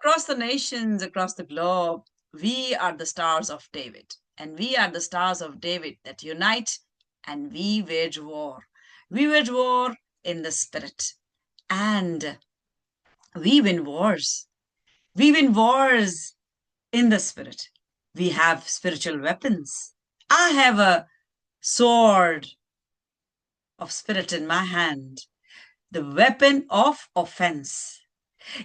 Across the nations, across the globe, we are the stars of David. And we are the stars of David that unite and we wage war. We wage war in the spirit. And we win wars. We win wars in the spirit. We have spiritual weapons. I have a sword of spirit in my hand. The weapon of offense.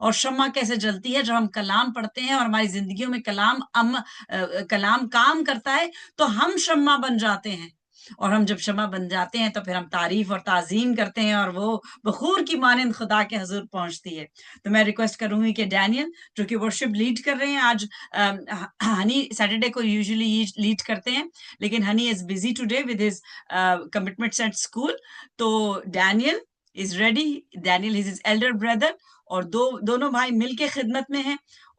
اور شمع کیسے جلتی ہے؟ جب ہم کلام پڑھتے ہیں اور ہماری زندگیوں میں کلام کام کرتا ہے تو ہم شمع بن جاتے ہیں، اور ہم جب شمع بن جاتے ہیں تو پھر ہم تعریف اور تعظیم کرتے ہیں، اور وہ بخور کی مانند خدا کے حضور پہنچتی ہے۔ تو میں ریکویسٹ کروں گی کہ ڈینیل جو کہ ورشپ لیڈ کر رہے ہیں آج، ہنی سیٹرڈے کو یوزلی لیڈ کرتے ہیں لیکن Honey is busy today with his commitments at school, تو Daniel is ready, Daniel is his elder brother, اور دونوں بھائی مل کے خدمت میں ہیں،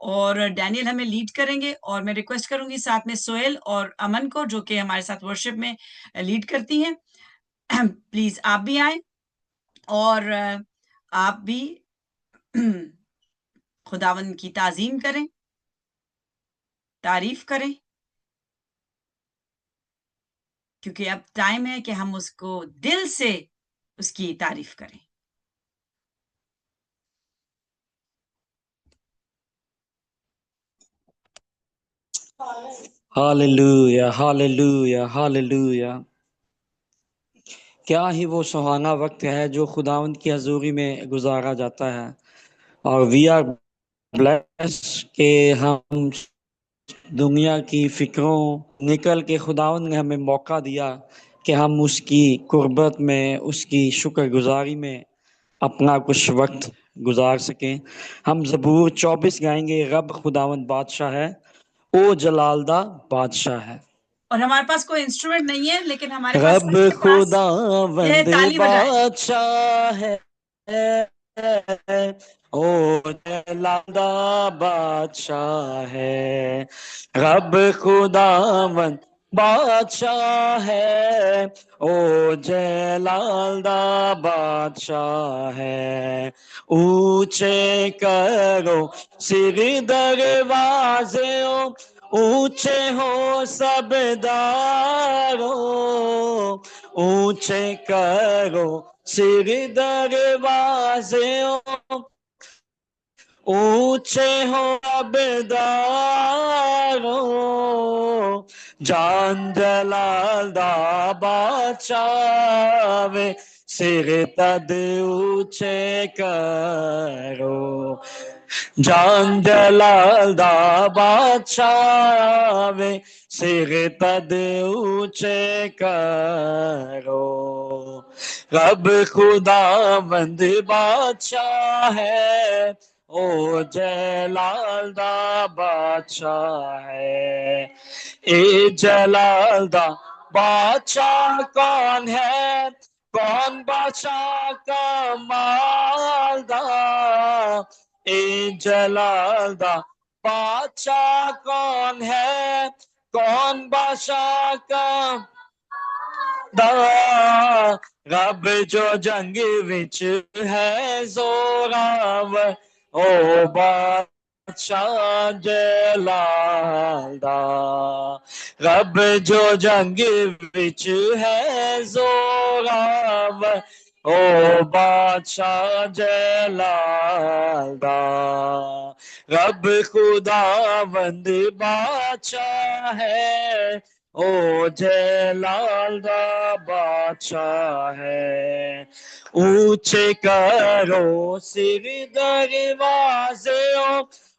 اور ڈینیل ہمیں لیڈ کریں گے، اور میں ریکویسٹ کروں گی ساتھ میں سہیل اور امن کو جو کہ ہمارے ساتھ ورشپ میں لیڈ کرتی ہیں، پلیز آپ بھی آئیں اور آپ بھی خداوند کی تعظیم کریں، تعریف کریں، کیونکہ اب ٹائم ہے کہ ہم اس کو دل سے اس کی تعریف کریں۔ ہاللویا ہاللویا ہاللویا، کیا ہی وہ سہانا وقت ہے جو خداوند کی حضوری میں گزارا جاتا ہے، اور وی آر بلیس کہ ہم دنیا کی فکروں نکل کے خداوند نے ہمیں موقع دیا کہ ہم اس کی قربت میں، اس کی شکر گزاری میں اپنا کچھ وقت گزار سکیں۔ ہم زبور 24 گائیں گے، رب خداوند بادشاہ ہے، او جلالدہ بادشاہ ہے۔ اور ہمارے پاس کوئی انسٹرومنٹ نہیں ہے لیکن ہمارے پاس رب سب کے پاس یہ ہے، خداوند تالی بجائیں۔ بادشاہ ہے، او جلالدہ بادشاہ ہے۔ رب خداوند بادشاہ ہے، او جلالدہ بادشاہ ہے۔ اونچے کرو سر دروازوں، اونچے ہو سب دارو، اونچے کرو سر دروازوں، اونچے ہو سب دارو، جان جلال دا بادشاہ سر تد اونچے کرو، جان جلال دا بادشاہ سر تد اونچے کرو۔ رب خداوند بادشاہ ہے، او جلال دا بادشاہ ہے۔ اے جلال دا بادشاہ کون ہے؟ کون بادشاہ کا مالدہ؟ اے جلال دا بادشاہ کون ہے؟ کون بادشاہ کا دا؟ رب جو جنگ وچ ہے زوراور، او بادشاہ جلال دا۔ رب جو جنگ وچ ہے زوراور، او بادشاہ جلال دا۔ رب خداوند بادشاہ ہے، او جلال دا بادشاہ ہے۔ اونچے کرو سر دروازوں،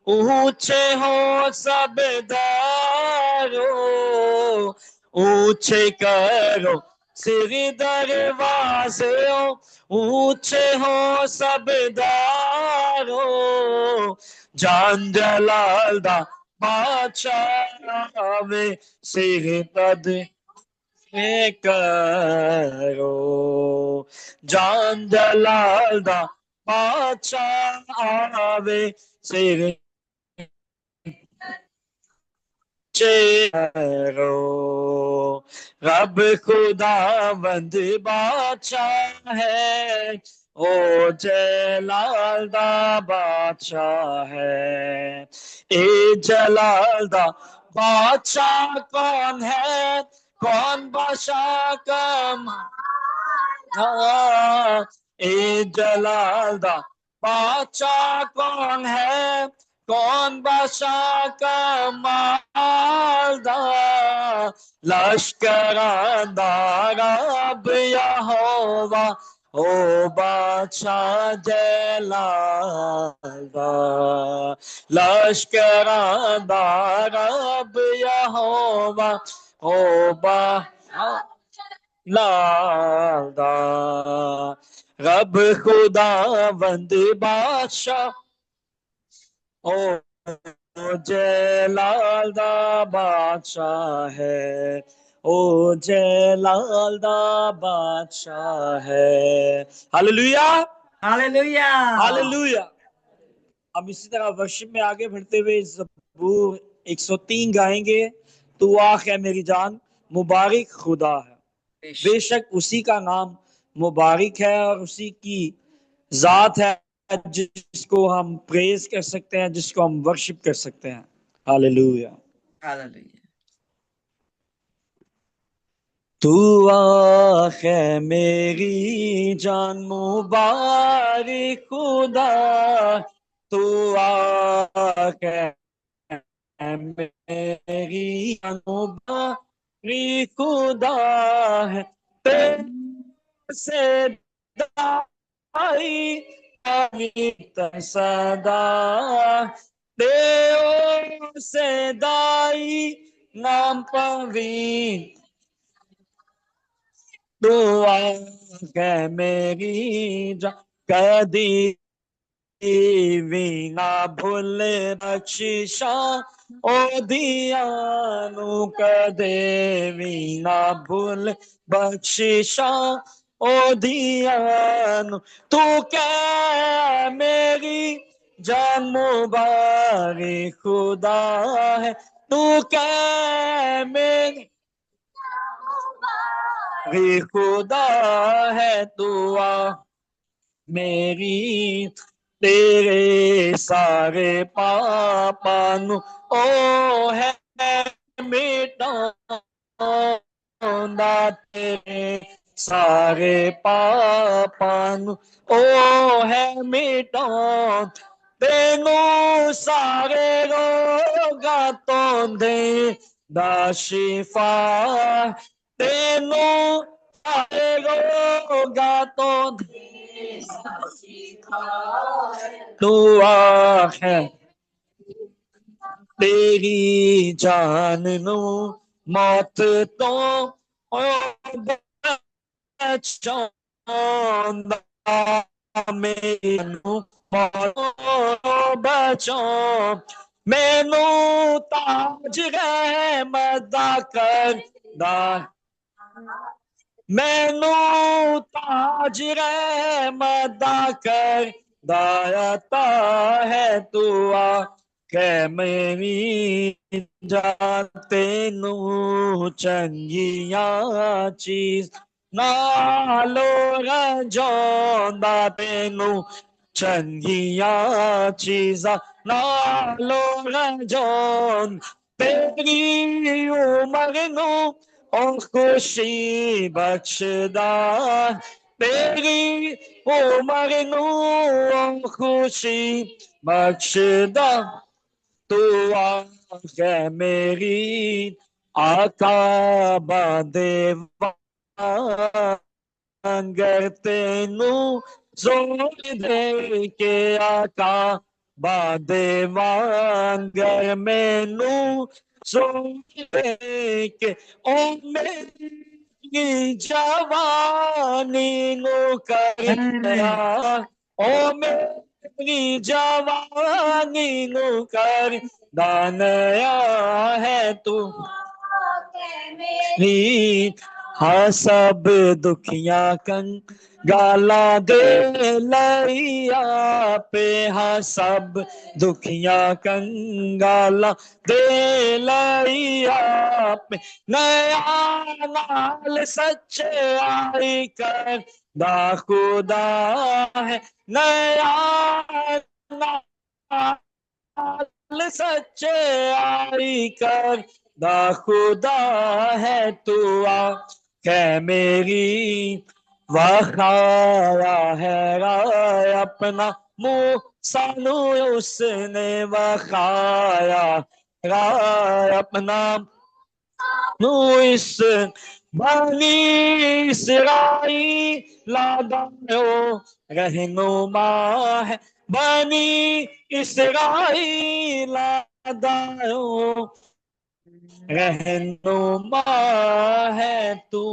اونچے ہو سب دارو، اونچے کرو سر دروازوں، اونچے ہو سب دارو، جان جلال دا بادشاہ سر تد کرو، جان جلال دا بادشاہ آوے سر کرو۔ رب خداوند بادشاہ ہے، او جلال دا بادشاہ ہے۔ اے جلال دا بادشاہ کون ہے؟ کون بادشاہ کا اے جلال دا بادشاہ کون ہے؟ کون بادشاہ کا مالدہ؟ لشکران دا رب یہوہ، او بادشاہ جلال دا لشکراں دا رب یہوہ او لال دا رب خدا وند بادشاہ او جلال دا بادشاہ ہے او جلال دا بادشاہ ہے ہاللویا Hallelujah. ہاللویا اب اسی طرح ورشپ میں آگے بڑھتے ہوئے زبور 103 گائیں گے تو آخ ہے میری جان مبارک خدا ہے بے شک اسی کا نام مبارک ہے اور اسی کی ذات ہے جس کو ہم پریز کر سکتے ہیں جس کو ہم ورشپ کر سکتے ہیں ہاللویا Hallelujah. تو آخ ہے میری جان مبارک خدا تو آخ ہے میری جان مبارک خدا ہے تیرے سے دائی صدا دیو سے دائی نام پوین دعا کہ میری جان کدی وینا بھول بخششاں او دیانو کدے وینا بھول بخششاں او دیانو تو کہ میری جان مبارک خدا ہے تو کہ میری خدا ہے تو میری تیرے سارے پاپا نو او ہے مٹانا تیرے سارے پاپا نو او ہے مٹان تینوں سارے روگا تو دے دا شفا تینوں سارے روگا تو دعا ہے تیری جان نو موت تو بچاؤں مینو بچاؤ مینو تاج رحمت دا کر دا مینو تاج رحمت دا کر دایتا ہے تو کہ میری جان تینو چنگیاں چیز نالو رجوندا تینو چنگیاں چیزاں نالو رجون تیری عمر نو اور خوشی بخشدا تیری عمر نو اور خوشی بخشدا تو آگے میری آقا باندے وانگر تینو زور دے کے آقا باندے وانگر مینو زور دے کے او میری جوانی نو کریا او میری جوانی نو کر دانیا ہے تو ہاں سب دکھیاں کن گالا دے لیا پہ ہاں سب دکھیاں کن گالا دے لیا پہ نیا نال سچے آئی کر دا خدا ہے نیا نال سچے آئی کر دا خدا ہے تو کہ میری وخایا ہے رائے اپنا منہ سانو اس نے وخایا رائے اپنا نو اس بنی اسرائیل دایو رہنما ہے، بنی اسرائیل دایو رہنما ہے، تو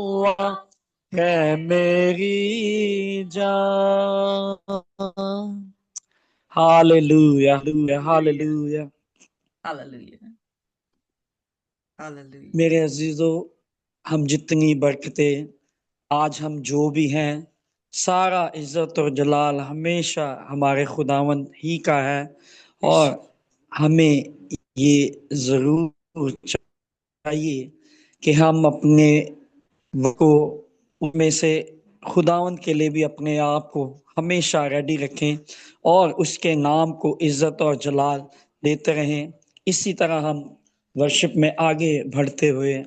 ہے میری جان. Hallelujah, hallelujah, hallelujah. Hallelujah. Hallelujah. میرے عزیزو، ہم جتنی برکتیں آج ہم جو بھی ہیں، سارا عزت اور جلال ہمیشہ ہمارے خداوند ہی کا ہے، اور ہمیں یہ ضرور چاہیے کہ ہم اپنے کو ان میں سے خداوند کے لیے بھی اپنے آپ کو ہمیشہ ریڈی رکھیں اور اس کے نام کو عزت اور جلال دیتے رہیں. اسی طرح ہم ورشپ میں آگے بڑھتے ہوئے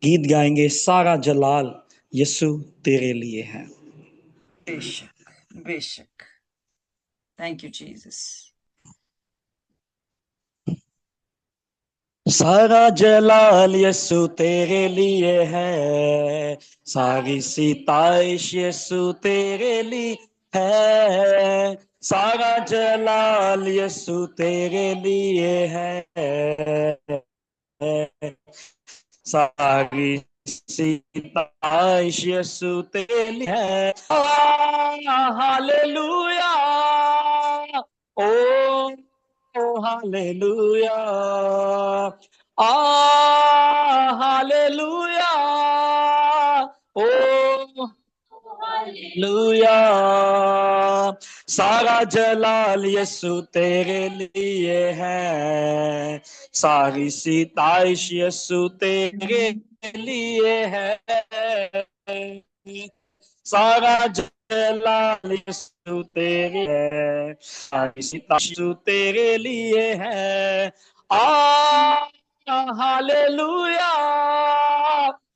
گیت گائیں گے، سارا جلال یسو تیرے لیے ہے. بے شک، بے شک. Thank you Jesus. سارا جلال یسو تیرے لیے ہے، ساری ستائش یسو تیرے لیے ہے، سارا جلال یسو تیرے لیے ہے، ساری ستائش یسو تیرے لیے ہے. ہاللویا، او ہاللویا، ہاللویا، او ہاللویا. سارا جلال یسو تیرے لیے ہے، ساری ستائش یسو تیرے لیے ہے، سارا جلال یسوع تیرے ہے، ساری ستائش یسوع تیرے لیے ہے. ہاللویا،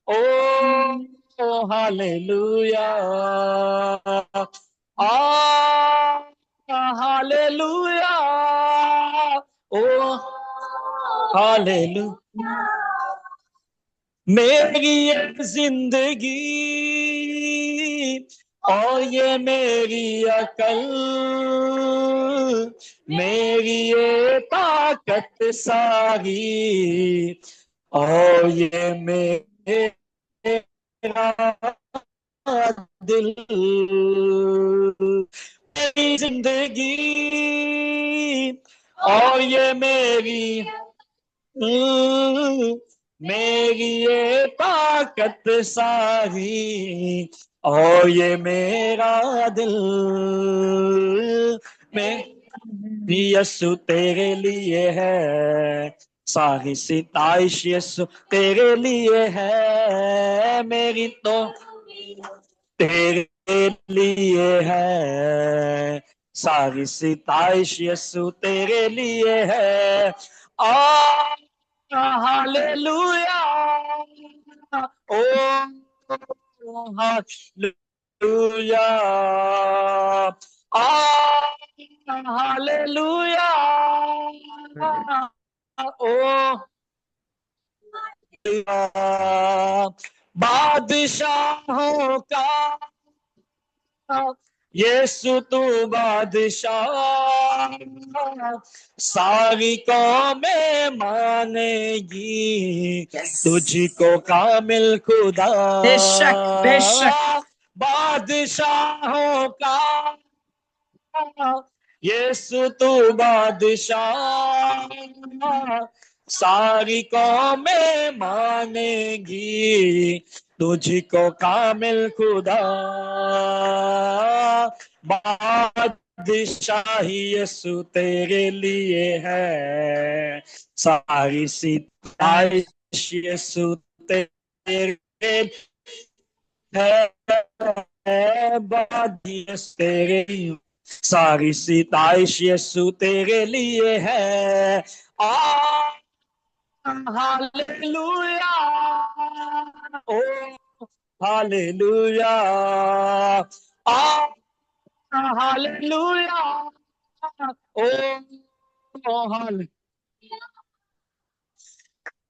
او ہاللویا، ہاللویا، او ہاللویا. میری ایک زندگی اور یہ میری عقل، میری یہ طاقت ساری اور یہ میرا دل، میری زندگی اور یہ میری یہ طاقت ساری اور یہ میرا دل، میں یسو تیرے لیے ہے، ساری ستائش یسو تیرے لیے ہے، میری تو تیرے لیے ہے، ساری ستائش یسو تیرے لیے ہے. ہاللویا، او ہاللویا، ہاللویا، او بادشاہوں کا یسو تو بادشاہ، ساری قومیں مانے گی تجھ کو کامل خدا. بے شک، بے شک. بادشاہوں کا یسو تو بادشاہ، ساری قومیں مانے گی تجھ کو کامل خدا. بادشاہی یسو تیرے لیے ہے، ساری ستائش یسو تیرے ہے، تیرے ساری ستائش یسو تیرے لیے ہے. Hallelujah, O hallelujah, hallelujah, O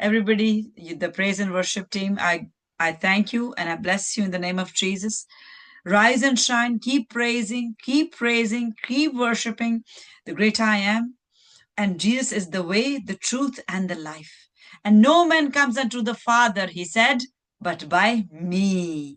everybody, the praise and worship team, I thank you and I bless you in the name of Jesus. Rise and shine, keep praising, keep worshiping the great I am. And Jesus is the way, the truth, and the life. And no man comes unto the Father, he said, but by me.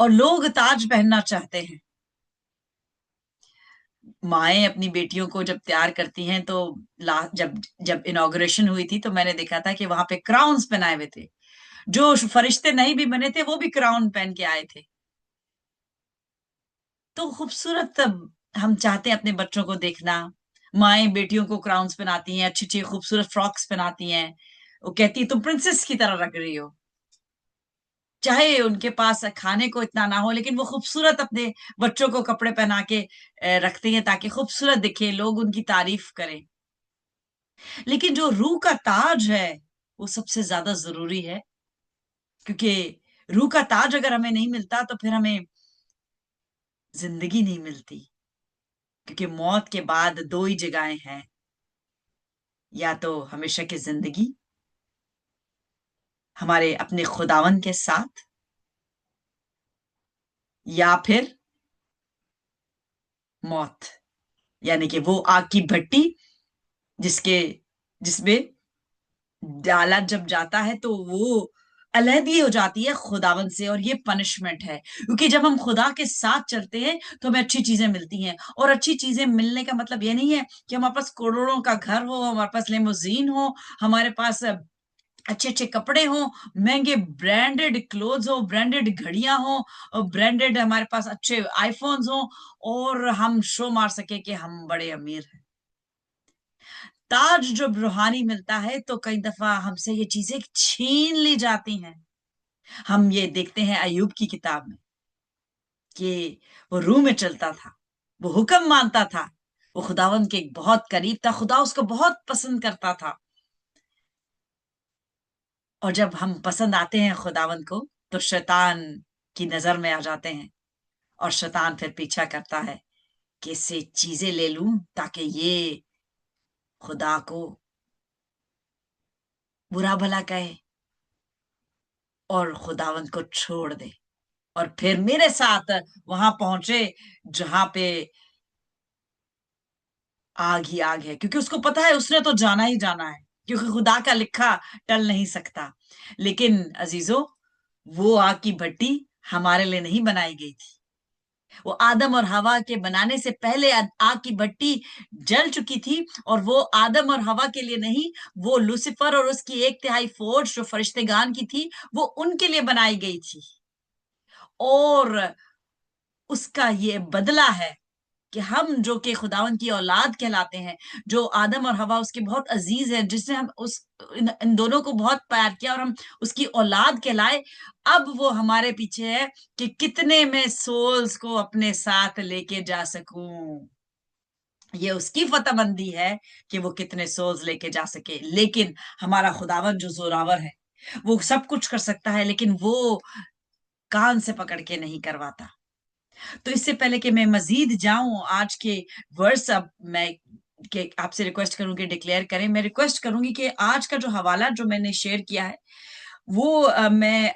اور لوگ تاج پہننا چاہتے ہیں. مائیں اپنی بیٹیوں کو جب تیار کرتی ہیں تو جب جب انوگریشن ہوئی تھی تو میں نے دیکھا تھا کہ وہاں پہ کراؤنز پہنائے ہوئے تھے. جو فرشتے نہیں بھی بنے تھے وہ بھی کراؤن پہن کے آئے تھے. تو خوبصورت ہم چاہتے ہیں اپنے بچوں کو دیکھنا. مائیں بیٹیوں کو کراؤنز پہناتی ہیں، اچھی اچھی خوبصورت فراکس پہناتی ہیں. وہ کہتی تم پرنسس کی طرح لگ رہی ہو. چاہے ان کے پاس کھانے کو اتنا نہ ہو لیکن وہ خوبصورت اپنے بچوں کو کپڑے پہنا کے رکھتے ہیں تاکہ خوبصورت دکھے، لوگ ان کی تعریف کریں. لیکن جو روح کا تاج ہے وہ سب سے زیادہ ضروری ہے، کیونکہ روح کا تاج اگر ہمیں نہیں ملتا تو پھر ہمیں زندگی نہیں ملتی. کیونکہ موت کے بعد دو ہی جگہیں ہیں، یا تو ہمیشہ کی زندگی ہمارے اپنے خداون کے ساتھ، یا پھر موت، یعنی کہ وہ آگ کی بھٹی جس میں ڈالا جب جاتا ہے تو وہ علیحدگی ہو جاتی ہے خداون سے. اور یہ پنشمنٹ ہے، کیونکہ جب ہم خدا کے ساتھ چلتے ہیں تو ہمیں اچھی چیزیں ملتی ہیں. اور اچھی چیزیں ملنے کا مطلب یہ نہیں ہے کہ ہمارے پاس کروڑوں کا گھر ہو، ہمارے پاس لیموزین ہو، ہمارے پاس اچھے اچھے کپڑے ہوں، مہنگے برانڈیڈ کلوتھز ہو، برانڈیڈ گھڑیاں ہوں، برانڈیڈ ہمارے پاس اچھے آئی فونز ہوں، اور ہم شو مار سکے کہ ہم بڑے امیر ہیں. تاج جب روحانی ملتا ہے تو کئی دفعہ ہم سے یہ چیزیں چھین لی جاتی ہیں. ہم یہ دیکھتے ہیں ایوب کی کتاب میں کہ وہ روح میں چلتا تھا، وہ حکم مانتا تھا، وہ خداوند کے بہت قریب تھا، خدا اس کو بہت پسند کرتا تھا. اور جب ہم پسند آتے ہیں خداوند کو تو شیطان کی نظر میں آ جاتے ہیں، اور شیطان پھر پیچھا کرتا ہے کہ اس سے چیزیں لے لوں تاکہ یہ خدا کو برا بھلا کہے اور خداوند کو چھوڑ دے، اور پھر میرے ساتھ وہاں پہنچے جہاں پہ آگ ہی آگ ہے. کیونکہ اس کو پتا ہے اس نے تو جانا ہی جانا ہے، کیونکہ خدا کا لکھا ٹل نہیں سکتا. لیکن عزیزو، وہ آگ کی بھٹی ہمارے لیے نہیں بنائی گئی تھی. وہ آدم اور ہوا کے بنانے سے پہلے آگ کی بھٹی جل چکی تھی، اور وہ آدم اور ہوا کے لیے نہیں، وہ لوسیفر اور اس کی 1/3 فوج جو فرشتگان کی تھی وہ ان کے لیے بنائی گئی تھی. اور اس کا یہ بدلہ ہے کہ ہم جو کہ خداون کی اولاد کہلاتے ہیں، جو آدم اور ہوا اس کے بہت عزیز ہیں، جس نے ہم ان دونوں کو بہت پیار کیا اور ہم اس کی اولاد کہلائے. اب وہ ہمارے پیچھے ہے کہ کتنے میں سولز کو اپنے ساتھ لے کے جا سکوں. یہ اس کی فتح مندی ہے کہ وہ کتنے سولز لے کے جا سکے. لیکن ہمارا خداون جو زوراور ہے، وہ سب کچھ کر سکتا ہے، لیکن وہ کان سے پکڑ کے نہیں کرواتا. تو اس سے پہلے کہ میں مزید جاؤں آج کے ورس، اب میں کہ آپ سے ریکویسٹ کروں گی ڈکلیئر کریں. میں ریکویسٹ کروں گی کہ آج کا جو حوالہ جو میں نے شیئر کیا ہے وہ میں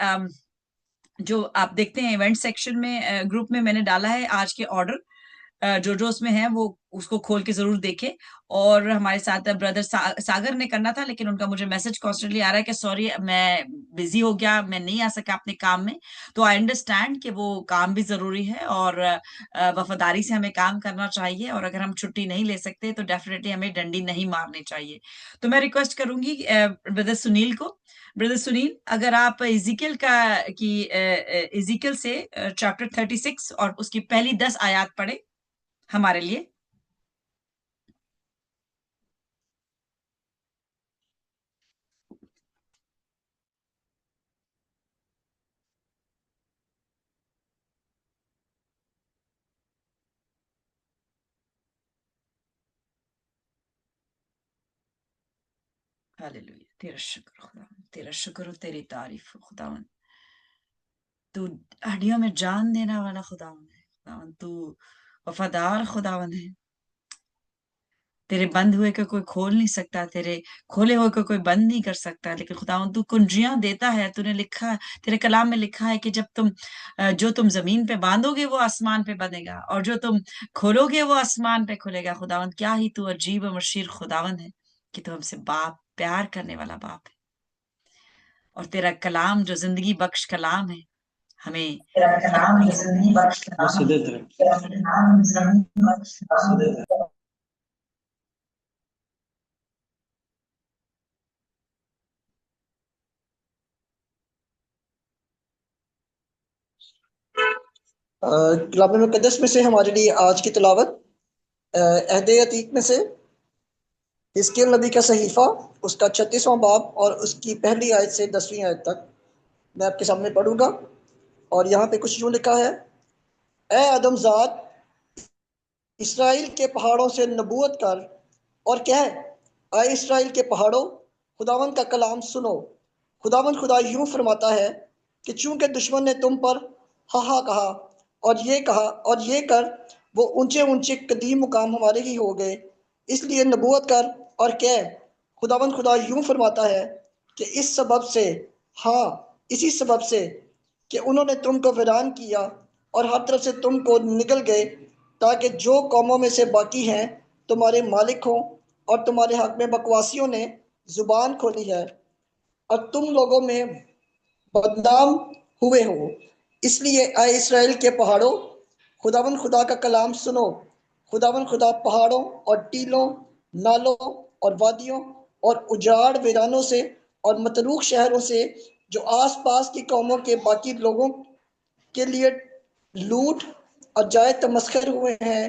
جو آپ دیکھتے ہیں ایونٹ سیکشن میں گروپ میں نے ڈالا ہے آج کے آرڈر جو اس میں ہے، وہ اس کو کھول کے ضرور دیکھیں. اور ہمارے ساتھ بردر ساگر نے کرنا تھا، لیکن ان کا مجھے میسج کانسٹنٹلی آ رہا ہے کہ سوری میں بزی ہو گیا، میں نہیں آ سکا اپنے کام میں. تو آئی انڈرسٹینڈ کہ وہ کام بھی ضروری ہے اور وفاداری سے ہمیں کام کرنا چاہیے، اور اگر ہم چھٹی نہیں لے سکتے تو ڈیفینیٹلی ہمیں ڈنڈی نہیں مارنی چاہیے. تو میں ریکویسٹ کروں گی بردر سنیل کو، بردر سنیل اگر آپ ایزیکل سے چیپٹر 36 اور اس کی پہلی 10 آیات پڑھیں ہمارے لیے. ہاللیلویا، تیرا شکر خداوند، تیرا شکر اور تیری تعریف خداوند. تو ہڈیوں میں جان دینے والا خداوند ہے. خداوند تو وفادار خداوند ہے. تیرے بند ہوئے کو کوئی کھول نہیں سکتا، تیرے کھولے ہوئے کو کوئی بند نہیں کر سکتا. لیکن خداوند تو کنجیاں دیتا ہے. تو نے لکھا، تیرے کلام میں لکھا ہے کہ جب جو تم زمین پہ باندھو گے وہ آسمان پہ بندھے گا، اور جو تم کھولو گے وہ آسمان پہ کھلے گا. خداوند کیا ہی تو عجیب و مشیر خداوند ہے کہ تو ہم سے باپ، پیار کرنے والا باپ ہے. اور تیرا کلام جو زندگی بخش کلام ہے، ہمیں کلام مقدس میں سے ہمارے لیے آج کی تلاوت عہد عتیق میں سے حزقیل نبی کا صحیفہ، اس کا 36واں باب اور اس کی پہلی آیت سے 10ویں آیت تک میں آپ کے سامنے پڑھوں گا۔ اور یہاں پہ کچھ یوں لکھا ہے: اے آدم ذات، اسرائیل کے پہاڑوں سے نبوت کر اور کہہ، اے اسرائیل کے پہاڑوں، خداوند کا کلام سنو۔ خداوند خدا یوں فرماتا ہے کہ چونکہ دشمن نے تم پر ہا ہا کہا اور یہ کر وہ اونچے اونچے قدیم مقام ہمارے ہی ہو گئے، اس لیے نبوت کر اور کہہ، خداوند خدا یوں فرماتا ہے کہ اسی سبب سے کہ انہوں نے تم کو ویران کیا اور ہر طرف سے تم کو نگل گئے، تاکہ جو قوموں میں سے باقی ہیں تمہارے مالک ہوں، اور تمہارے حق میں بکواسیوں نے زبان کھولی ہے اور تم لوگوں میں بدنام ہوئے ہو۔ اس لیے اے اسرائیل کے پہاڑوں، خداوند خدا کا کلام سنو۔ خداوند خدا پہاڑوں اور ٹیلوں، نالوں اور وادیوں اور اجاڑ ویرانوں سے اور متروک شہروں سے جو آس پاس کی قوموں کے باقی لوگوں کے لیے لوٹ اور جائے تمسخر ہوئے ہیں،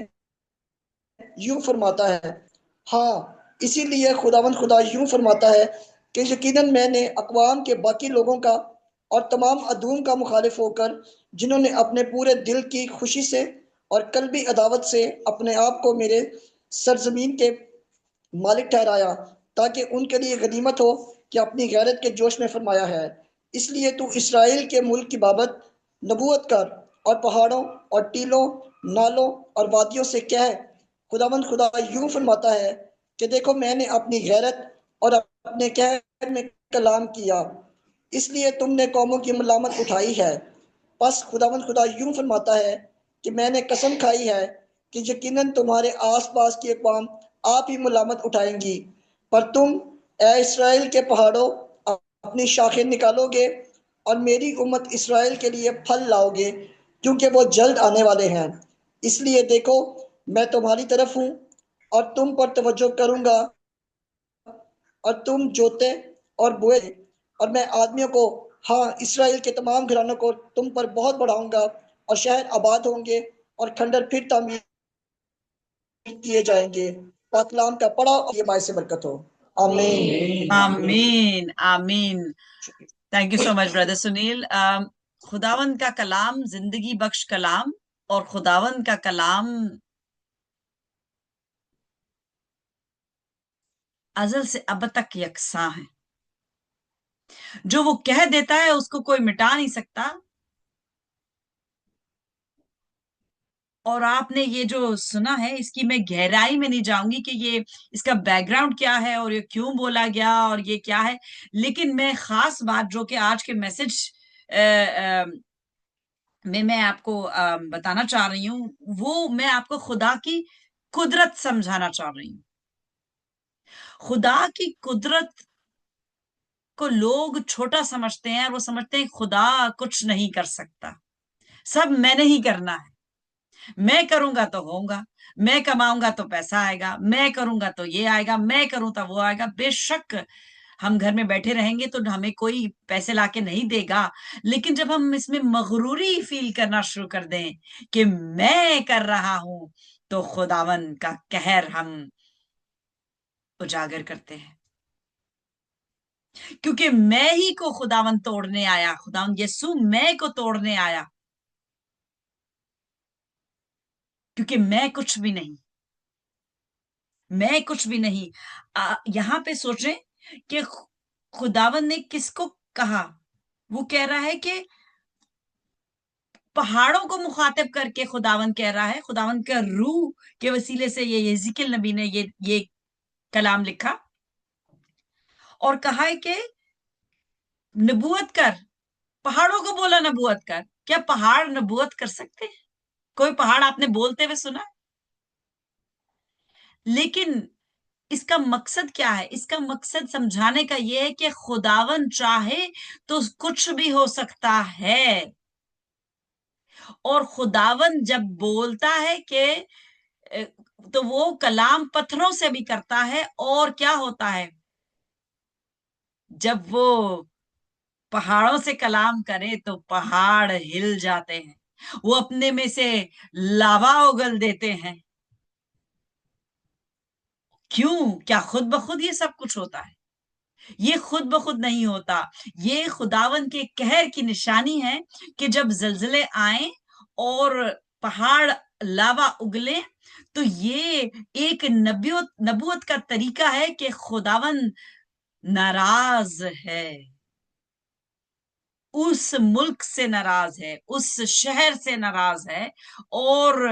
یوں فرماتا ہے، ہاں اسی لیے خداوند خدا یوں فرماتا ہے کہ یقیناً میں نے اقوام کے باقی لوگوں کا اور تمام عدوم کا مخالف ہو کر، جنہوں نے اپنے پورے دل کی خوشی سے اور قلبی عداوت سے اپنے آپ کو میرے سرزمین کے مالک ٹھہرایا، تاکہ ان کے لیے غنیمت ہو کہ اپنی غیرت کے جوش میں فرمایا ہے۔ اس لیے تو اسرائیل کے ملک کی بابت نبوت کر اور پہاڑوں اور ٹیلوں، نالوں اور وادیوں سے کہہ، خداوند خدا یوں فرماتا ہے کہ دیکھو میں نے اپنی غیرت اور اپنے قہر میں کلام کیا، اس لیے تم نے قوموں کی ملامت اٹھائی ہے۔ پس خداوند خدا یوں فرماتا ہے کہ میں نے قسم کھائی ہے کہ یقیناً تمہارے آس پاس کی اقوام آپ ہی ملامت اٹھائیں گی، پر تم اے اسرائیل کے پہاڑوں اپنی شاخیں نکالو گے اور میری امت اسرائیل کے لیے پھل لاؤ گے، کیونکہ وہ جلد آنے والے ہیں۔ اس لیے دیکھو میں تمہاری طرف ہوں اور تم پر توجہ کروں گا، اور تم جوتے اور بوئے، اور میں آدمیوں کو، ہاں اسرائیل کے تمام گھرانوں کو تم پر بہت بڑھاؤں گا، اور شہر آباد ہوں گے اور کھنڈر پھر تعمیر کیے جائیں گے۔ پاک کلام کا پڑھا اور یہ باعث برکت ہو، آمین۔ آمین آمین۔ Thank you so much brother Sunil. خداوند کا کلام زندگی بخش کلام، اور خداوند کا کلام ازل سے اب تک یکساں ہے۔ جو وہ کہہ دیتا ہے اس کو کوئی مٹا نہیں سکتا۔ اور آپ نے یہ جو سنا ہے اس کی میں گہرائی میں نہیں جاؤں گی کہ یہ اس کا بیک گراؤنڈ کیا ہے اور یہ کیوں بولا گیا اور یہ کیا ہے، لیکن میں خاص بات جو کہ آج کے میسج میں آپ کو بتانا چاہ رہی ہوں، وہ میں آپ کو خدا کی قدرت سمجھانا چاہ رہی ہوں۔ خدا کی قدرت کو لوگ چھوٹا سمجھتے ہیں، اور وہ سمجھتے ہیں خدا کچھ نہیں کر سکتا، سب میں نے ہی کرنا ہے، میں کروں گا تو ہوگا، میں کماؤں گا تو پیسہ آئے گا، میں کروں گا تو یہ آئے گا، میں کروں تو وہ آئے گا۔ بے شک ہم گھر میں بیٹھے رہیں گے تو ہمیں کوئی پیسے لا کے نہیں دے گا، لیکن جب ہم اس میں مغروری فیل کرنا شروع کر دیں کہ میں کر رہا ہوں، تو خداون کا قہر ہم اجاگر کرتے ہیں، کیونکہ میں ہی کو خداون توڑنے آیا، خداون یسوع میں کو توڑنے آیا، کیونکہ میں کچھ بھی نہیں، میں کچھ بھی نہیں۔ یہاں پہ سوچیں کہ خداون نے کس کو کہا، وہ کہہ رہا ہے کہ پہاڑوں کو مخاطب کر کے خداون کہہ رہا ہے، خداون کا روح کے وسیلے سے یہ حزقیل نبی نے یہ کلام لکھا اور کہا ہے کہ نبوت کر، پہاڑوں کو بولا نبوت کر۔ کیا پہاڑ نبوت کر سکتے ہیں؟ کوئی پہاڑ آپ نے بولتے ہوئے سنا؟ لیکن اس کا مقصد کیا ہے؟ اس کا مقصد سمجھانے کا یہ ہے کہ خداون چاہے تو کچھ بھی ہو سکتا ہے، اور خداوند جب بولتا ہے کہ تو وہ کلام پتھروں سے بھی کرتا ہے، اور کیا ہوتا ہے جب وہ پہاڑوں سے کلام کرے تو پہاڑ ہل جاتے ہیں، وہ اپنے میں سے لاوا اگل دیتے ہیں. کیوں؟ کیا خود بخود یہ سب کچھ ہوتا ہے؟ یہ خود بخود نہیں ہوتا. یہ خداون کے قہر کی نشانی ہے کہ جب زلزلے آئیں اور پہاڑ لاوا اگلے تو یہ ایک نبوت کا طریقہ ہے کہ خداون ناراض ہے، اس ملک سے ناراض ہے، اس شہر سے ناراض ہے. اور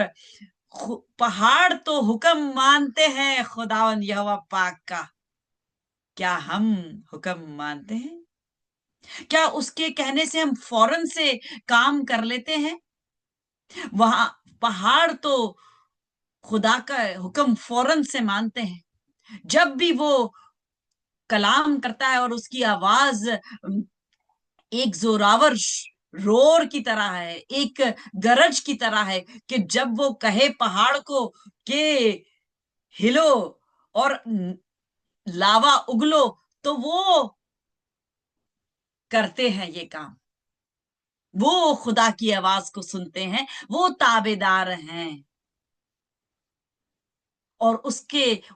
پہاڑ تو حکم مانتے ہیں خداون یہوہ پاک کا. کیا ہم حکم مانتے ہیں؟ کیا اس کے کہنے سے ہم فوراً سے کام کر لیتے ہیں؟ وہاں پہاڑ تو خدا کا حکم فوراً سے مانتے ہیں. جب بھی وہ کلام کرتا ہے اور اس کی آواز ایک زوراور رور کی طرح ہے، ایک گرج کی طرح ہے، کہ جب وہ کہے پہاڑ کو کہ ہلو اور لاوا اگلو تو وہ کرتے ہیں یہ کام. وہ خدا کی آواز کو سنتے ہیں، وہ تابع دار ہیں، اور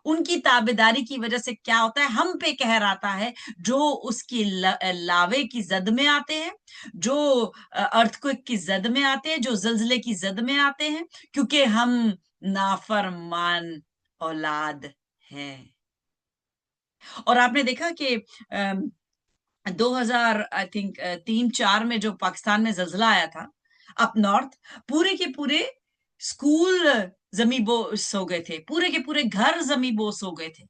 ان کی تابع داری کی وجہ سے کیا ہوتا ہے؟ ہم پہ قہر آتا ہے، جو اس کی لاوے کی زد میں آتے ہیں، جو ارتھکوئک کی زد میں آتے ہیں، جو زلزلے کی زد میں آتے ہیں، کیونکہ ہم نافرمان اولاد ہیں. اور آپ نے دیکھا کہ 2000 آئی تھنک 3-4 میں جو پاکستان میں زلزلہ آیا تھا اپ نارتھ، پورے کے پورے اسکول زمیں بوس ہو گئے تھے، پورے کے پورے گھر زمیں بوس ہو گئے تھے.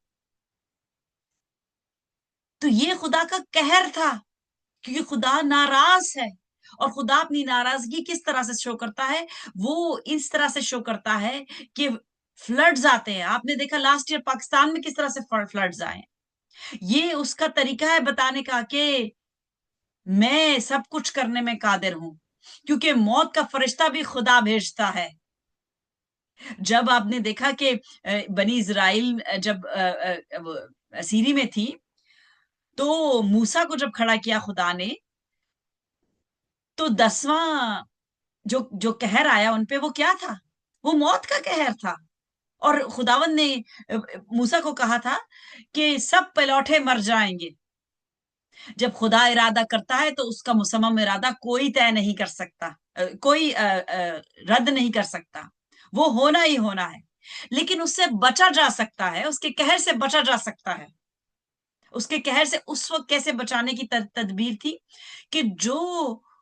تو یہ خدا کا قہر تھا، کیونکہ خدا ناراض ہے. اور خدا اپنی ناراضگی کس طرح سے شو کرتا ہے؟ وہ اس طرح سے شو کرتا ہے کہ فلڈز آتے ہیں. آپ نے دیکھا لاسٹ ایئر پاکستان میں کس طرح سے فلڈز آئے. یہ اس کا طریقہ ہے بتانے کا کہ میں سب کچھ کرنے میں قادر ہوں، کیونکہ موت کا فرشتہ بھی خدا بھیجتا ہے. جب آپ نے دیکھا کہ بنی اسرائیل جب اسیری میں تھی تو موسیٰ کو جب کھڑا کیا خدا نے، تو 10واں جو قہر آیا ان پہ وہ کیا تھا؟ وہ موت کا قہر تھا. اور خداوند نے موسیٰ کو کہا تھا کہ سب پلوٹے مر جائیں گے. جب خدا ارادہ کرتا ہے تو اس کا مصمم ارادہ کوئی طے نہیں کر سکتا، کوئی رد نہیں کر سکتا. وہ ہونا ہی ہونا ہے. لیکن اس سے بچا جا سکتا ہے، اس کے قہر سے بچا جا سکتا ہے. اس کے قہر سے اس وقت کیسے بچانے کی تدبیر تھی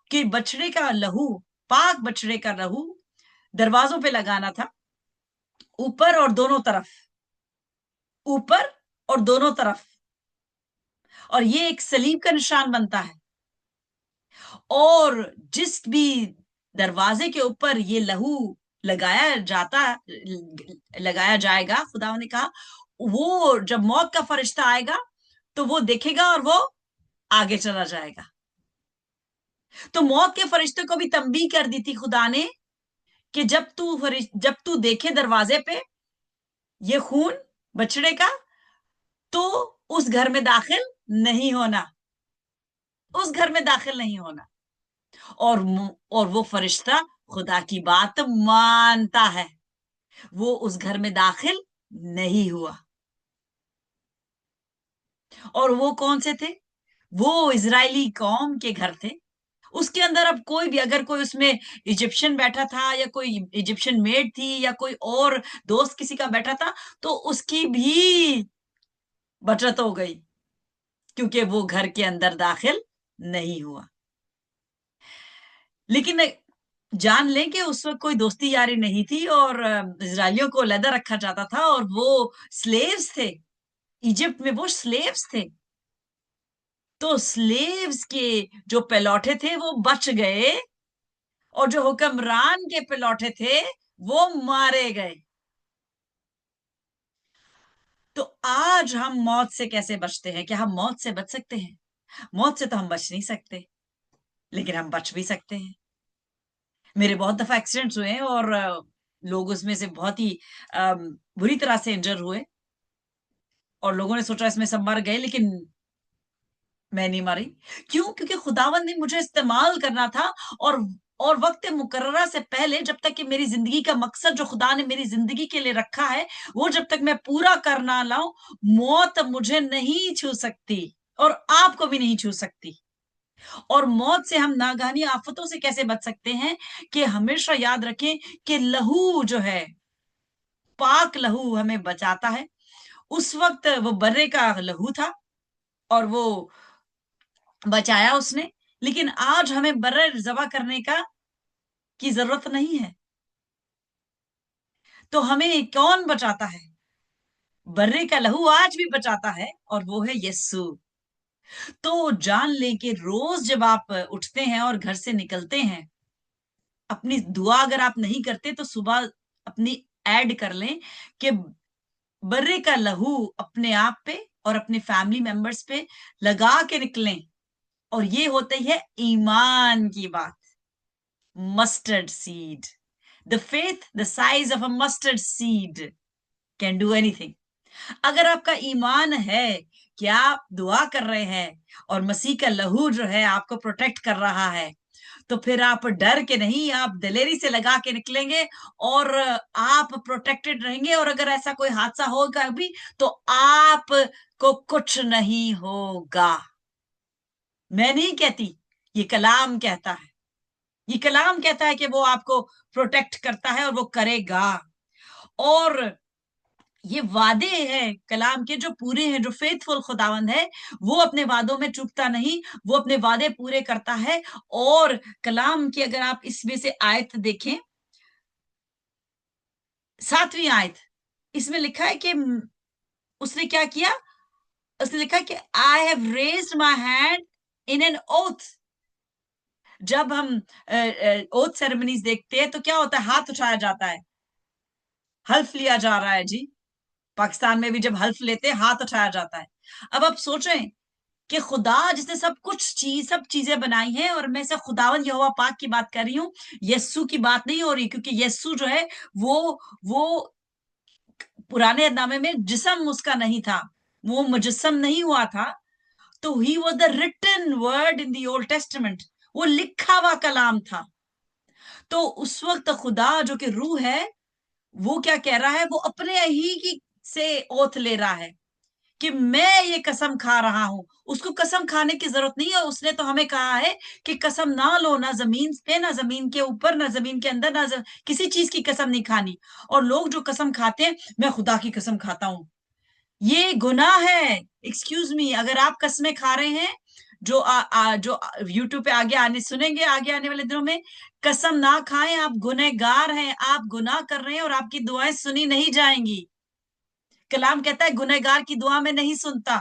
کہ بچڑے کا لہو، پاک بچڑے کا لہو دروازوں پہ لگانا تھا، اوپر اور دونوں طرف، اوپر اور دونوں طرف. اور یہ ایک صلیب کا نشان بنتا ہے. اور جس بھی دروازے کے اوپر یہ لہو لگایا جائے گا، خدا نے کہا وہ جب موت کا فرشتہ آئے گا تو وہ دیکھے گا اور وہ آگے چلا جائے گا. تو موت کے فرشتے کو بھی تنبیہ کر دی تھی خدا نے کہ جب تو دیکھے دروازے پہ یہ خون بچڑے کا تو اس گھر میں داخل نہیں ہونا، اس گھر میں داخل نہیں ہونا. اور وہ فرشتہ خدا کی بات مانتا ہے، وہ اس گھر میں داخل نہیں ہوا. اور وہ کون سے تھے؟ وہ اسرائیلی قوم کے گھر تھے. اس کے اندر اب کوئی بھی، اگر کوئی اس میں ایجپشن بیٹھا تھا یا کوئی ایجپشن میڈ تھی یا کوئی اور دوست کسی کا بیٹھا تھا تو اس کی بھی بچت ہو گئی، کیونکہ وہ گھر کے اندر داخل نہیں ہوا. لیکن جان لیں کہ اس وقت کوئی دوستی یاری نہیں تھی، اور اسرائیلیوں کو علیحدہ رکھا جاتا تھا، اور وہ سلیوز تھے ایجپٹ میں، وہ سلیوز تھے. تو سلیوز کے جو پلوٹے تھے وہ بچ گئے، اور جو حکمران کے پلوٹے تھے وہ مارے گئے. تو آج ہم موت سے کیسے بچتے ہیں؟ کیا ہم موت سے بچ سکتے ہیں؟ موت سے تو ہم بچ نہیں سکتے، لیکن ہم بچ بھی سکتے ہیں. میرے بہت دفعہ ایکسیڈنٹس ہوئے ہیں اور لوگ اس میں سے بہت ہی بری طرح سے انجر ہوئے اور لوگوں نے سوچا اس میں سب مر گئے، لیکن میں نہیں ماری. کیوں؟ کیونکہ خداوند نے مجھے استعمال کرنا تھا، اور وقت مقررہ سے پہلے جب تک کہ میری زندگی کا مقصد جو خدا نے میری زندگی کے لیے رکھا ہے وہ جب تک میں پورا کر نہ لاؤں، موت مجھے نہیں چھو سکتی اور آپ کو بھی نہیں چھو سکتی. اور موت سے ہم ناگہانی آفتوں سے کیسے بچ سکتے ہیں؟ کہ ہمیشہ یاد رکھیں کہ لہو جو ہے، پاک لہو ہمیں بچاتا ہے. اس وقت وہ برے کا لہو تھا اور وہ بچایا اس نے، لیکن آج ہمیں برے ذبح کرنے کی ضرورت نہیں ہے. تو ہمیں کون بچاتا ہے؟ برے کا لہو آج بھی بچاتا ہے، اور وہ ہے یسو. تو جان لیں کہ روز جب آپ اٹھتے ہیں اور گھر سے نکلتے ہیں، اپنی دعا اگر آپ نہیں کرتے تو صبح اپنی ایڈ کر لیں کہ برے کا لہو اپنے آپ پہ اور اپنے فیملی ممبرز پہ لگا کے نکلیں. اور یہ ہوتی ہے ایمان کی بات. Mustard seed. The faith the size of a mustard seed can do anything. اگر آپ کا ایمان ہے کہ آپ دعا کر رہے ہیں اور مسیح کا لہو جو ہے آپ کو پروٹیکٹ کر رہا ہے، تو پھر آپ ڈر کے نہیں، آپ دلیری سے لگا کے نکلیں گے اور آپ پروٹیکٹڈ رہیں گے. اور اگر ایسا کوئی حادثہ ہوگا بھی تو آپ کو کچھ نہیں ہوگا. میں نہیں کہتی، یہ کلام کہتا ہے. یہ کلام کہتا ہے کہ وہ آپ کو پروٹیکٹ کرتا ہے اور وہ کرے گا. اور یہ وعدے ہیں کلام کے جو پورے ہیں. جو فیتھفل خداوند ہے وہ اپنے وعدوں میں چوکتا نہیں، وہ اپنے وعدے پورے کرتا ہے. اور کلام کی اگر آپ اس میں سے آیت دیکھیں، 7ویں آیت، اس میں لکھا ہے کہ اس نے کیا کیا؟ اس نے لکھا کہ I have raised my hand in an oath. جب ہم اوتھ سیریمنیز دیکھتے ہیں تو کیا ہوتا ہے؟ ہاتھ اٹھایا جاتا ہے، حلف لیا جا رہا ہے. جی پاکستان میں بھی جب حلف لیتے ہیں ہاتھ اٹھایا جاتا ہے. اب آپ سوچیں کہ خدا جس نے سب چیزیں بنائی ہیں، اور میں سے خداوند یہوہ پاک کی بات کر رہی ہوں، یسو کی بات نہیں ہو رہی، کیونکہ یسو جو ہے وہ پرانے نامے میں جسم اس کا نہیں تھا، وہ مجسم نہیں ہوا تھا. تو he was the written word in the old testament, وہ لکھا ہوا کلام تھا. تو اس وقت خدا جو کہ روح ہے وہ کیا کہہ رہا ہے؟ وہ اپنے ہی سے اوتھ لے رہا ہے کہ میں یہ قسم کھا رہا ہوں. اس کو قسم کھانے کی ضرورت نہیں ہے. اس نے تو ہمیں کہا ہے کہ قسم نہ لو، نہ زمین پہ، نہ زمین کے اوپر، نہ زمین کے اندر، نہ کسی چیز کی قسم نہیں کھانی. اور لوگ جو قسم کھاتے ہیں، میں خدا کی قسم کھاتا ہوں، یہ گناہ ہے. ایکسکیوز می، اگر آپ قسمیں کھا رہے ہیں جو یوٹیوب پہ آگے سنیں گے آگے آنے والے دنوں میں، قسم نہ کھائیں. آپ گنہگار ہیں، آپ گناہ کر رہے ہیں اور آپ کی دعائیں سنی نہیں جائیں گی. کلام کہتا ہے گنہگار کی دعا میں نہیں سنتا.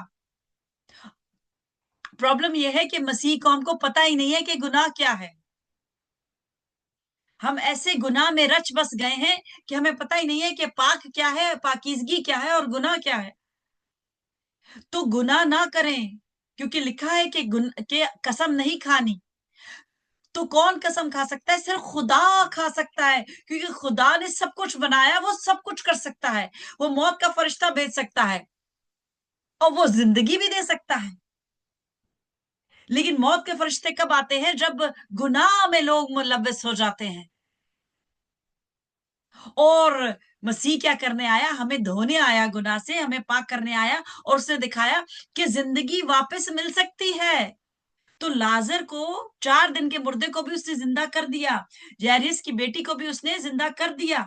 پرابلم یہ ہے کہ مسیح قوم کو پتہ ہی نہیں ہے کہ گناہ کیا ہے. ہم ایسے گناہ میں رچ بس گئے ہیں کہ ہمیں پتہ ہی نہیں ہے کہ پاک کیا ہے، پاکیزگی کیا ہے اور گناہ کیا ہے. تو گناہ نہ کریں، کیونکہ لکھا ہے کہ قسم نہیں کھانی. تو کون قسم کھا سکتا ہے؟ صرف خدا کھا سکتا ہے، کیونکہ خدا نے سب کچھ بنایا، وہ سب کچھ کر سکتا ہے. وہ موت کا فرشتہ بھیج سکتا ہے اور وہ زندگی بھی دے سکتا ہے. لیکن موت کے فرشتے کب آتے ہیں؟ جب گناہ میں لوگ ملوث ہو جاتے ہیں. اور مسیح کیا کرنے آیا؟ ہمیں دھونے آیا، گناہ سے ہمیں پاک کرنے آیا، اور اس نے دکھایا کہ زندگی واپس مل سکتی ہے. تو لازر کو 4 دن کے مردے کو بھی اس نے زندہ کر دیا، یاریس کی بیٹی کو بھی اس نے زندہ کر دیا.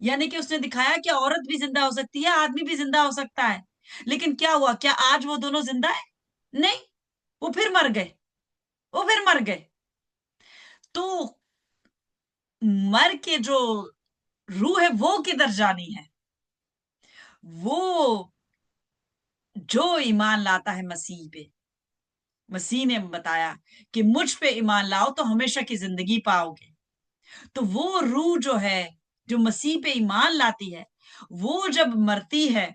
یعنی کہ اس نے دکھایا کہ عورت بھی زندہ ہو سکتی ہے، آدمی بھی زندہ ہو سکتا ہے. لیکن کیا ہوا؟ کیا آج وہ دونوں زندہ ہے؟ نہیں، وہ پھر مر گئے. تو مر کے جو روح ہے وہ کدھر جانی ہے؟ وہ جو ایمان لاتا ہے مسیح پہ. مسیح نے بتایا کہ مجھ پہ ایمان لاؤ تو ہمیشہ کی زندگی پاؤ گے. تو وہ روح جو ہے جو مسیح پہ ایمان لاتی ہے، وہ جب مرتی ہے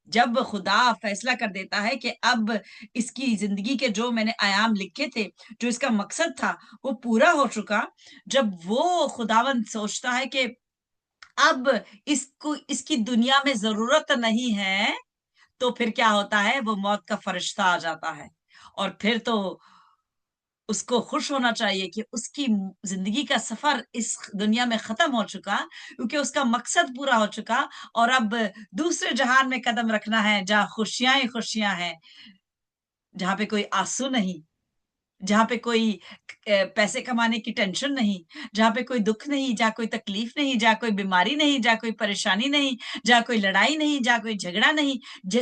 جب خدا فیصلہ کر دیتا ہے کہ اب اس کی زندگی کے جو میں نے آیام لکھے تھے، جو اس کا مقصد تھا وہ پورا ہو چکا، جب وہ خداوند سوچتا ہے کہ اب اس کی دنیا میں ضرورت نہیں ہے، تو پھر کیا ہوتا ہے؟ وہ موت کا فرشتہ آ جاتا ہے، اور پھر تو اس کو خوش ہونا چاہیے کہ اس کی زندگی کا سفر اس دنیا میں ختم ہو چکا، کیونکہ اس کا مقصد پورا ہو چکا، اور اب دوسرے جہان میں قدم رکھنا ہے، جہاں خوشیاں ہی خوشیاں ہیں، جہاں پہ کوئی آنسو نہیں، جہاں پہ کوئی پیسے کمانے کی ٹینشن نہیں، جہاں پہ کوئی دکھ نہیں، جہاں کوئی تکلیف نہیں، جہاں کوئی بیماری نہیں، جہاں کوئی پریشانی نہیں، جہاں کوئی لڑائی نہیں، جہاں کوئی جھگڑا نہیں۔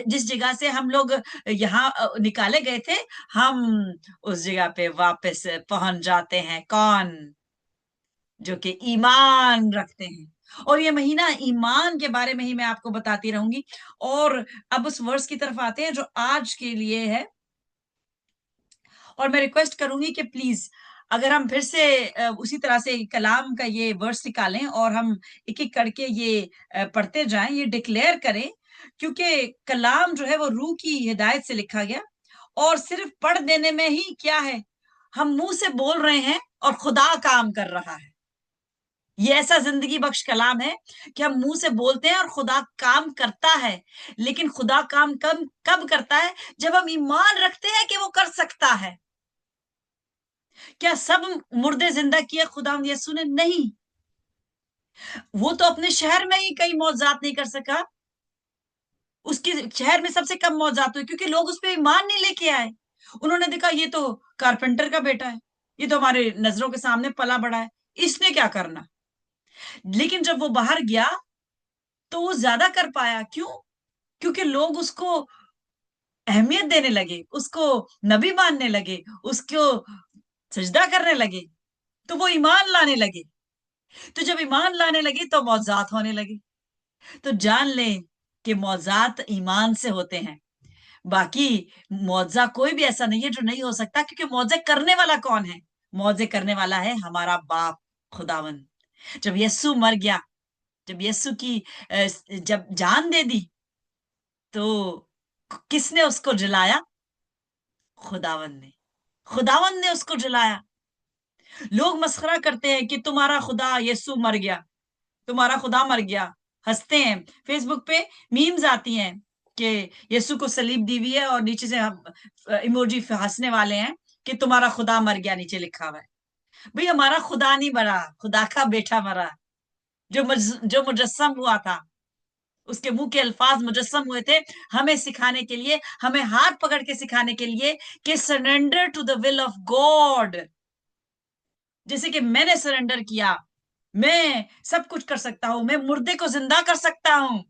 جس جگہ سے ہم لوگ یہاں نکالے گئے تھے، ہم اس جگہ پہ واپس پہنچ جاتے ہیں۔ کون؟ جو کہ ایمان رکھتے ہیں۔ اور یہ مہینہ ایمان کے بارے میں ہی میں آپ کو بتاتی رہوں گی، اور اب اس ورس کی طرف آتے ہیں جو آج کے لیے ہے، اور میں ریکویسٹ کروں گی کہ پلیز اگر ہم پھر سے اسی طرح سے کلام کا یہ ورس نکالیں اور ہم ایک ایک کر کے یہ پڑھتے جائیں، یہ ڈکلیئر کریں، کیونکہ کلام جو ہے وہ روح کی ہدایت سے لکھا گیا، اور صرف پڑھ دینے میں ہی کیا ہے؟ ہم منہ سے بول رہے ہیں اور خدا کام کر رہا ہے۔ یہ ایسا زندگی بخش کلام ہے کہ ہم منہ سے بولتے ہیں اور خدا کام کرتا ہے، لیکن خدا کام کب کرتا ہے؟ جب ہم ایمان رکھتے ہیں کہ وہ کر سکتا ہے۔ کیا سب مردے زندہ کیے خداوند یسوع نے؟ نہیں، وہ تو اپنے شہر میں ہی کئی معجزات نہیں کر سکا، اس کے شہر میں سب سے کم معجزات ہوئے کیونکہ لوگ اس پہ ایمان نہیں لے کے آئے۔ انہوں نے دیکھا یہ تو کارپینٹر کا بیٹا ہے، یہ تو ہمارے نظروں کے سامنے پلا بڑا ہے، اس نے کیا کرنا؟ لیکن جب وہ باہر گیا تو وہ زیادہ کر پایا۔ کیوں؟ کیونکہ لوگ اس کو اہمیت دینے لگے، اس کو نبی ماننے لگے، اس کو سجدہ کرنے لگے، تو وہ ایمان لانے لگے۔ تو جب ایمان لانے لگے تو معجزات ہونے لگے۔ تو جان لیں کہ معجزات ایمان سے ہوتے ہیں، باقی معجزہ کوئی بھی ایسا نہیں ہے جو نہیں ہو سکتا، کیونکہ معجزے کرنے والا کون ہے؟ معجزے کرنے والا ہے ہمارا باپ خداوند۔ جب یسوع مر گیا، جب یسوع کی جب جان دے دی، تو کس نے اس کو جلایا؟ خداوند نے، خداوند نے اس کو جلایا۔ لوگ مسخرہ کرتے ہیں کہ تمہارا خدا یسوع مر گیا، تمہارا خدا مر گیا، ہنستے ہیں۔ فیس بک پہ میمز آتی ہیں کہ یسوع کو صلیب دی ہوئی ہے اور نیچے سے ایموجی ہنسنے والے ہیں کہ تمہارا خدا مر گیا نیچے لکھا ہوا ہے۔ بھئی ہمارا خدا نہیں مرا، خدا کا بیٹا مرا، جو مجسم ہوا تھا، اس کے منہ کے الفاظ مجسم ہوئے تھے ہمیں سکھانے کے لیے، ہمیں ہاتھ پکڑ کے سکھانے کے لیے کہ surrender to the will of God. جیسے کہ میں نے سرنڈر کیا، میں سب کچھ کر سکتا ہوں، میں مردے کو زندہ کر سکتا ہوں،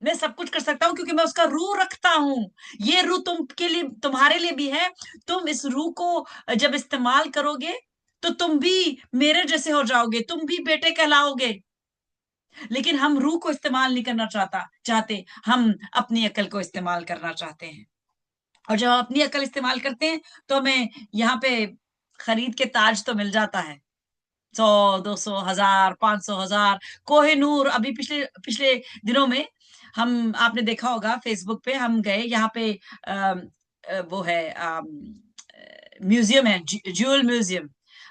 میں سب کچھ کر سکتا ہوں کیونکہ میں اس کا روح رکھتا ہوں۔ یہ روح تم کے لیے، تمہارے لیے بھی ہے۔ تم اس روح کو جب استعمال کرو گے تو تم بھی میرے جیسے ہو جاؤ گے، تم بھی بیٹے کہلاؤ گے۔ لیکن ہم روح کو استعمال نہیں کرنا چاہتے، ہم اپنی عقل کو استعمال کرنا چاہتے ہیں، اور جب ہم اپنی عقل استعمال کرتے ہیں تو ہمیں یہاں پہ خرید کے تاج تو مل جاتا ہے، 100 200 1000 500 1000۔ کوہ نور ابھی پچھلے دنوں میں آپ نے دیکھا ہوگا فیس بک پہ، ہم گئے یہاں پہ وہ ہے میوزیم ہے، جیول میوزیم،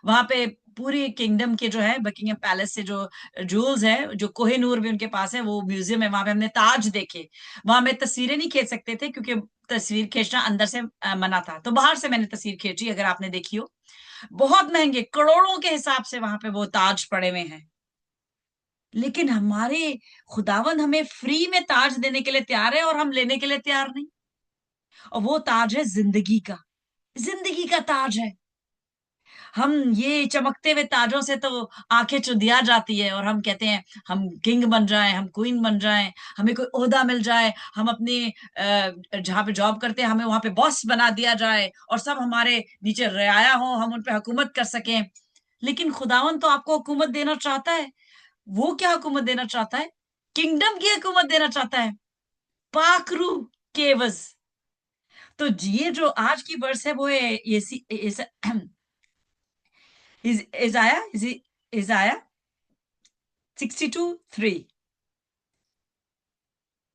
وہاں پہ پوری کنگڈم کے جو ہے بکنگم پیلس سے جو جولز ہے، جو کوہ نور بھی ان کے پاس ہے، وہ میوزیم ہے، وہاں پہ ہم نے تاج دیکھے۔ وہاں میں تصویریں نہیں کھینچ سکتے تھے کیونکہ تصویر کھینچنا اندر سے منع تھا، تو باہر سے میں نے تصویر کھینچی، اگر آپ نے دیکھی ہو۔ بہت مہنگے، کروڑوں کے حساب سے وہاں پہ وہ تاج پڑے ہوئے ہیں، لیکن ہمارے خداوند ہمیں فری میں تاج دینے کے لیے تیار ہے اور ہم لینے کے لیے تیار نہیں۔ اور وہ تاج ہے زندگی کا، زندگی کا تاج ہے۔ ہم یہ چمکتے ہوئے تاجوں سے تو آنکھیں چدیا جاتی ہے، اور ہم کہتے ہیں ہم کنگ بن جائیں، ہم کوئین بن جائیں، ہمیں کوئی عہدہ مل جائے، ہم اپنے جہاں پہ جاب کرتے ہیں ہمیں وہاں پہ باس بنا دیا جائے، اور سب ہمارے نیچے رعایا ہوں، ہم ان پہ حکومت کر سکیں۔ لیکن خداوند تو آپ کو حکومت دینا چاہتا ہے۔ وہ کیا حکومت دینا چاہتا ہے؟ کنگڈم کی حکومت دینا چاہتا ہے، پاک روح کے عوض۔ تو یہ جو آج کی ورس ہے وہ ہے Isaiah 62:3۔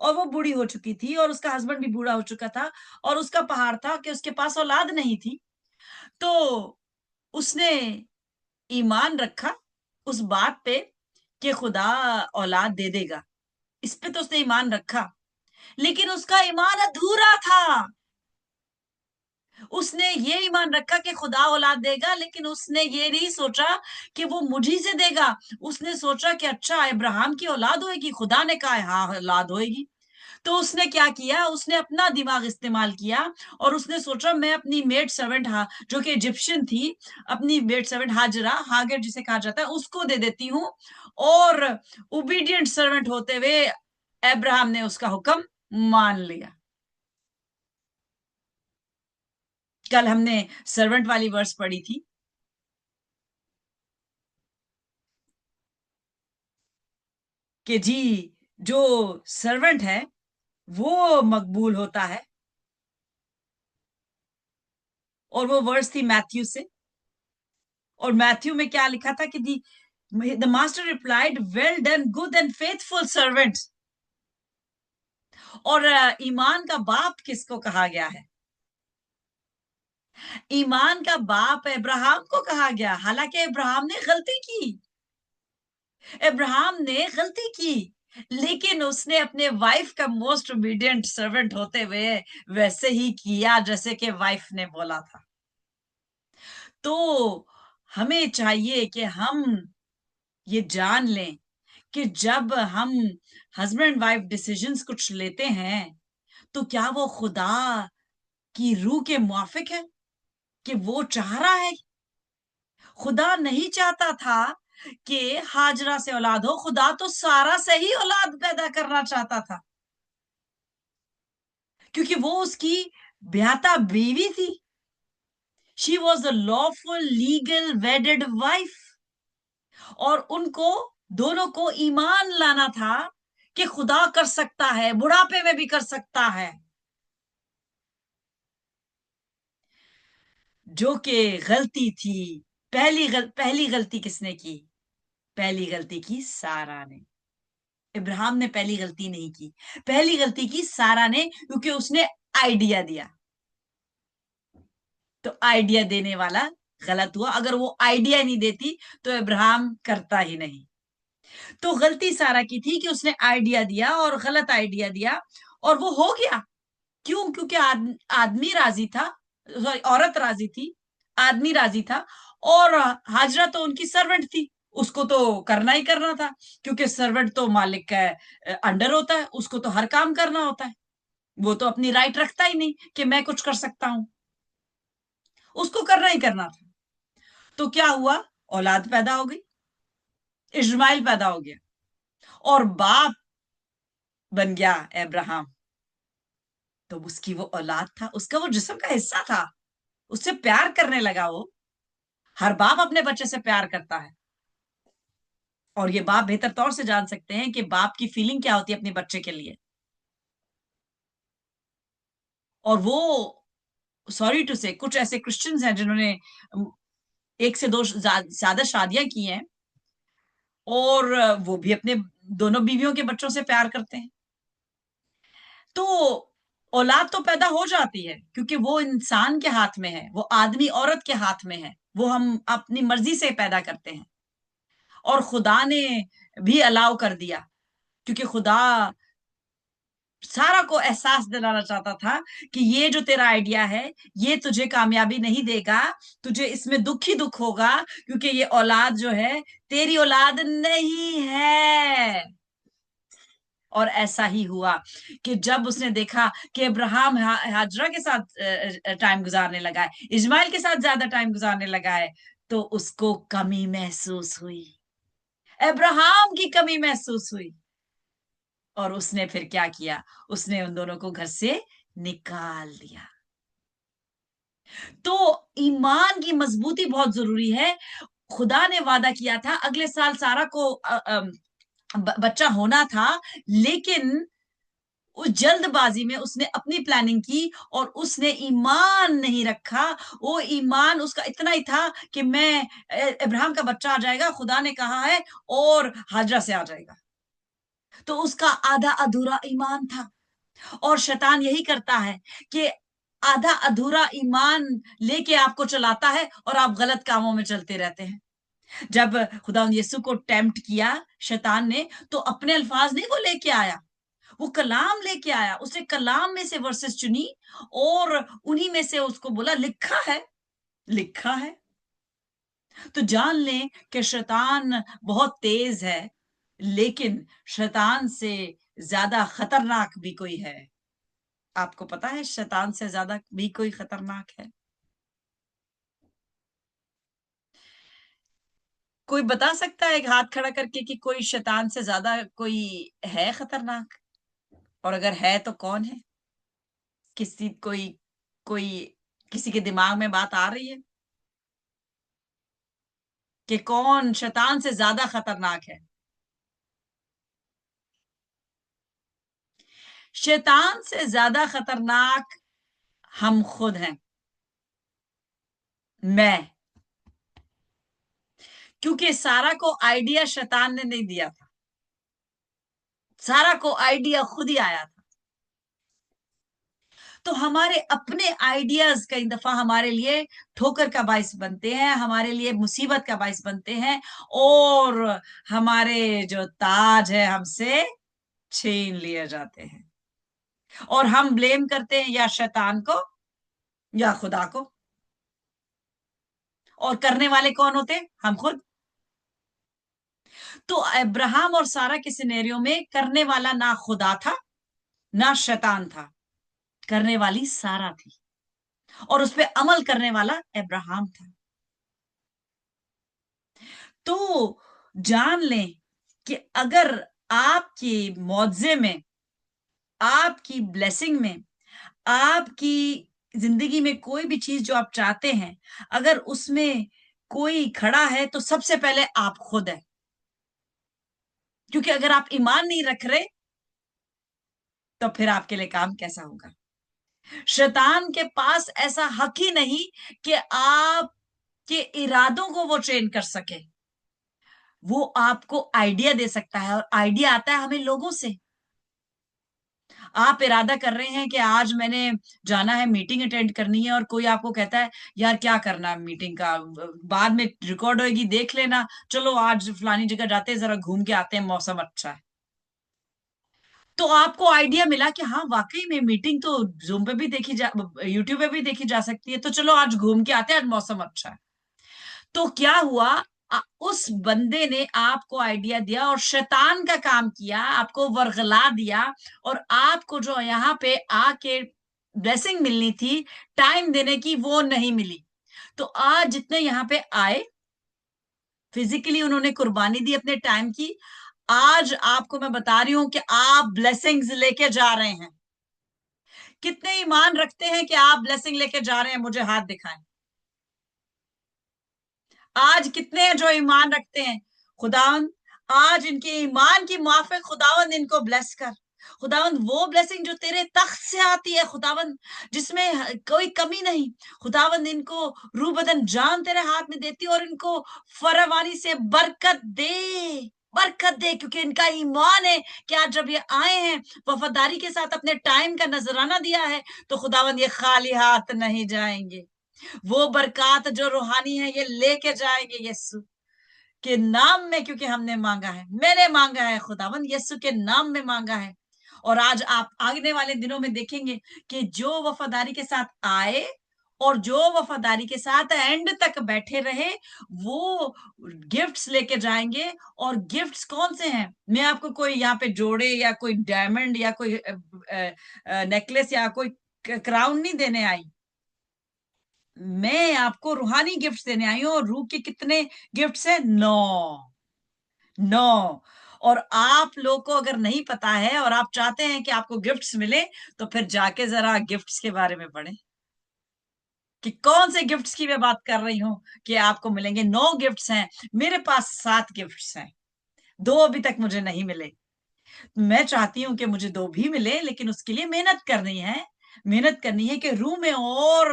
اور وہ بوڑھی ہو چکی تھی اور اس کا ہسبینڈ بھی بوڑھا ہو چکا تھا اور اس کا پہاڑ تھا کہ اس کے پاس اولاد نہیں تھی. تو اس نے ایمان رکھا اس بات پہ کہ خدا اولاد دے دے گا. اس پہ تو اس نے ایمان رکھا, لیکن اس کا ایمان ادھورا تھا. اس نے یہ ایمان رکھا کہ خدا اولاد دے گا, لیکن اس نے یہ نہیں سوچا کہ وہ مجھی سے دے گا. اس نے سوچا کہ اچھا ابراہیم کی اولاد ہوئے گی, خدا نے کہا ہاں اولاد ہوئے گی. تو اس نے کیا کیا, اس نے اپنا دماغ استعمال کیا اور اس نے سوچا میں اپنی میڈ سرونٹ جو کہ ایجپشن تھی, اپنی میڈ سرونٹ ہاجرہ, ہاگر جسے کہا جاتا ہے, اس کو دے دیتی ہوں. اور اوبیڈینٹ سرونٹ ہوتے ہوئے ابراہیم نے اس کا حکم مان لیا. کل ہم نے سرونٹ والی ورس پڑھی تھی کہ جی جو سرونٹ ہے وہ مقبول ہوتا ہے, اور وہ ورس تھی میتھیو سے. اور میتھیو میں کیا لکھا تھا کہ the master replied, well done, good and faithful servant. اور ایمان کا باپ کس کو کہا گیا ہے؟ ایمان کا باپ ابراہیم کو کہا گیا, حالانکہ ابراہیم نے غلطی کی. ابراہیم نے غلطی کی, لیکن اس نے اپنے وائف کا موسٹ اوبیڈینٹ سرونٹ ہوتے ہوئے ویسے ہی کیا جیسے کہ وائف نے بولا تھا. تو ہمیں چاہیے کہ ہم یہ جان لیں کہ جب ہم ہسبینڈ وائف ڈیسیژنز کچھ لیتے ہیں تو کیا وہ خدا کی روح کے موافق ہے کہ وہ چاہ رہا ہے. خدا نہیں چاہتا تھا کہ ہاجرہ سے اولاد ہو, خدا تو سارا سے ہی اولاد پیدا کرنا چاہتا تھا, کیونکہ وہ اس کی بیاتا بیوی تھی. She was a lawful legal wedded wife. اور ان کو دونوں کو ایمان لانا تھا کہ خدا کر سکتا ہے, بڑھاپے میں بھی کر سکتا ہے. جو کہ غلطی تھی, پہلی غلطی کس نے کی؟ پہلی غلطی کی سارا نے. ابراہیم نے پہلی غلطی نہیں کی, پہلی غلطی کی سارا نے, کیونکہ اس نے آئیڈیا دیا. تو آئیڈیا دینے والا غلط ہوا. اگر وہ آئیڈیا نہیں دیتی تو ابراہیم کرتا ہی نہیں. تو غلطی سارا کی تھی کہ اس نے آئیڈیا دیا اور غلط آئیڈیا دیا, اور وہ ہو گیا. کیوں؟ کیونکہ آدمی راضی تھا, عورت راضی تھی, آدمی راضی تھا, اور ہاجرہ تو ان کی سرونٹ تھی, اس کو تو کرنا ہی کرنا تھا, کیونکہ سرونٹ تو مالک کا انڈر ہوتا ہے, اس کو تو ہر کام کرنا ہوتا ہے. وہ تو اپنی رائٹ رکھتا ہی نہیں کہ میں کچھ کر سکتا ہوں, اس کو کرنا ہی کرنا تھا. تو کیا ہوا؟ اولاد پیدا ہو گئی, اسماعیل پیدا ہو گیا, اور باپ بن گیا ابراہیم. تو اس کی وہ اولاد تھا, اس کا وہ جسم کا حصہ تھا, اس سے پیار کرنے لگا. وہ ہر باپ اپنے بچے سے پیار کرتا ہے, اور یہ باپ بہتر طور سے جان سکتے ہیں کہ باپ کی فیلنگ کیا ہوتی ہے اپنے بچے کے لیے. اور وہ سوری ٹو سے کچھ ایسے کرسچنز ہیں جنہوں نے 1 سے 2 زیادہ شادیاں کی ہیں, اور وہ بھی اپنے دونوں بیویوں کے بچوں سے پیار کرتے ہیں. تو اولاد تو پیدا ہو جاتی ہے کیونکہ وہ انسان کے ہاتھ میں ہے, وہ آدمی عورت کے ہاتھ میں ہے, وہ ہم اپنی مرضی سے پیدا کرتے ہیں. اور خدا نے بھی الاؤ کر دیا, کیونکہ خدا سارا کو احساس دلانا چاہتا تھا کہ یہ جو تیرا آئیڈیا ہے یہ تجھے کامیابی نہیں دے گا, تجھے اس میں دکھ ہی دکھ ہوگا, کیونکہ یہ اولاد جو ہے تیری اولاد نہیں ہے. اور ایسا ہی ہوا کہ جب اس نے دیکھا کہ ابراہیم ہاجرہ کے ساتھ ٹائم گزارنے لگا ہے, اسماعیل کے ساتھ زیادہ ٹائم گزارنے لگا ہے, تو اس کو کمی محسوس ہوئی, ابراہیم کی کمی محسوس ہوئی. اور اس نے پھر کیا کیا؟ اس نے ان دونوں کو گھر سے نکال دیا. تو ایمان کی مضبوطی بہت ضروری ہے. خدا نے وعدہ کیا تھا اگلے سال سارا کو بچہ ہونا تھا, لیکن اس جلد بازی میں اس نے اپنی پلاننگ کی اور اس نے ایمان نہیں رکھا. وہ ایمان اس کا اتنا ہی تھا کہ میں ابراہیم کا بچہ آ جائے گا, خدا نے کہا ہے, اور ہاجرہ سے آ جائے گا. تو اس کا آدھا ادھورا ایمان تھا. اور شیطان یہی کرتا ہے کہ آدھا ادھورا ایمان لے کے آپ کو چلاتا ہے اور آپ غلط کاموں میں چلتے رہتے ہیں. جب خدا یسوع کو ٹیمپٹ کیا شیطان نے تو اپنے الفاظ نہیں وہ لے کے آیا, وہ کلام لے کے آیا. اس نے کلام میں سے ورسز چنی اور انہی میں سے اس کو بولا لکھا ہے, لکھا ہے. تو جان لیں کہ شیطان بہت تیز ہے, لیکن شیطان سے زیادہ خطرناک بھی کوئی ہے. آپ کو پتا ہے شیطان سے زیادہ بھی کوئی خطرناک ہے؟ کوئی بتا سکتا ہے ایک ہاتھ کھڑا کر کے کہ کوئی شیطان سے زیادہ کوئی ہے خطرناک؟ اور اگر ہے تو کون ہے؟ کوئی کسی کے دماغ میں بات آ رہی ہے کہ کون شیطان سے زیادہ خطرناک ہے؟ شیطان سے زیادہ خطرناک ہم خود ہیں, میں. کیونکہ سارا کو آئیڈیا شیطان نے نہیں دیا تھا, سارا کو آئیڈیا خود ہی آیا تھا. تو ہمارے اپنے آئیڈیاز کئی دفعہ ہمارے لیے ٹھوکر کا باعث بنتے ہیں, ہمارے لیے مصیبت کا باعث بنتے ہیں, اور ہمارے جو تاج ہے ہم سے چھین لیے جاتے ہیں, اور ہم بلیم کرتے ہیں یا شیطان کو یا خدا کو. اور کرنے والے کون ہوتے؟ ہم خود. تو ابراہیم اور سارا کے سینیریو میں کرنے والا نہ خدا تھا نہ شیطان تھا, کرنے والی سارا تھی, اور اس پہ عمل کرنے والا ابراہیم تھا. تو جان لیں کہ اگر آپ کی معجزے میں, آپ کی بلیسنگ میں, آپ کی زندگی میں کوئی بھی چیز جو آپ چاہتے ہیں, اگر اس میں کوئی کھڑا ہے تو سب سے پہلے آپ خود ہیں. کیونکہ اگر آپ ایمان نہیں رکھ رہے تو پھر آپ کے لیے کام کیسا ہوگا؟ شیطان کے پاس ایسا حق ہی نہیں کہ آپ کے ارادوں کو وہ ٹرین کر سکے. وہ آپ کو آئیڈیا دے سکتا ہے, اور آئیڈیا آتا ہے ہمیں لوگوں سے. آپ ارادہ کر رہے ہیں کہ آج میں نے جانا ہے, میٹنگ اٹینڈ کرنی ہے, اور کوئی آپ کو کہتا ہے یار کیا کرنا ہے میٹنگ کا, بعد میں ریکارڈ ہوئے گی دیکھ لینا, چلو آج فلانی جگہ جاتے ہیں, ذرا گھوم کے آتے ہیں, موسم اچھا ہے. تو آپ کو آئیڈیا ملا کہ ہاں واقعی میں میٹنگ تو زوم پہ بھی دیکھی یوٹیوب پہ بھی دیکھی جا سکتی ہے, تو چلو آج گھوم کے آتے ہیں, آج موسم اچھا ہے. تو کیا ہوا, اس بندے نے آپ کو آئیڈیا دیا اور شیطان کا کام کیا, آپ کو ورغلا دیا, اور آپ کو جو یہاں پہ آ کے بلیسنگ ملنی تھی ٹائم دینے کی وہ نہیں ملی. تو آج جتنے یہاں پہ آئے فزیکلی انہوں نے قربانی دی اپنے ٹائم کی, آج آپ کو میں بتا رہی ہوں کہ آپ بلیسنگز لے کے جا رہے ہیں. کتنے ایمان رکھتے ہیں کہ آپ بلیسنگ لے کے جا رہے ہیں؟ مجھے ہاتھ دکھائیں. آج کتنے ہیں جو ایمان رکھتے ہیں؟ خداوند آج ان کے ایمان کی موافق خداوند ان کو بلیس کر. خداوند وہ بلیسنگ جو تیرے تخت سے آتی ہے خداوند, جس میں کوئی کمی نہیں, خداوند ان کو روح بدن جان تیرے ہاتھ میں دیتی, اور ان کو فراوانی سے برکت دے, برکت دے, کیونکہ ان کا ایمان ہے کہ آج جب یہ آئے ہیں وفاداری کے ساتھ اپنے ٹائم کا نذرانہ دیا ہے, تو خداوند یہ خالی ہاتھ نہیں جائیں گے. وہ برکات جو روحانی ہے یہ لے کے جائیں گے یسوع کے نام میں, کیونکہ ہم نے مانگا ہے, میں نے مانگا ہے, خداوند یسوع کے نام میں مانگا ہے. اور آج آپ آگے والے دنوں میں دیکھیں گے کہ جو وفاداری کے ساتھ آئے اور جو وفاداری کے ساتھ اینڈ تک بیٹھے رہے وہ گفٹس لے کے جائیں گے. اور گفٹس کون سے ہیں؟ میں آپ کو کوئی یہاں پہ جوڑے یا کوئی ڈائمنڈ یا کوئی نیکلس یا کوئی کراؤن نہیں دینے آئی, میں آپ کو روحانی گفٹس دینے آئی ہوں. اور روح کے کتنے گفٹس ہیں؟ 9. اور آپ لوگ کو اگر نہیں پتا ہے اور آپ چاہتے ہیں کہ آپ کو گفٹس ملے, تو پھر جا کے ذرا گفٹس کے بارے میں پڑھیں کہ کون سے گفٹس کی میں بات کر رہی ہوں کہ آپ کو ملیں گے. 9 گفٹس ہیں, میرے پاس 7 گفٹس ہیں, 2 ابھی تک مجھے نہیں ملے. میں چاہتی ہوں کہ مجھے 2 بھی ملے, لیکن اس کے لیے محنت کرنی ہے. محنت کرنی ہے کہ روح میں اور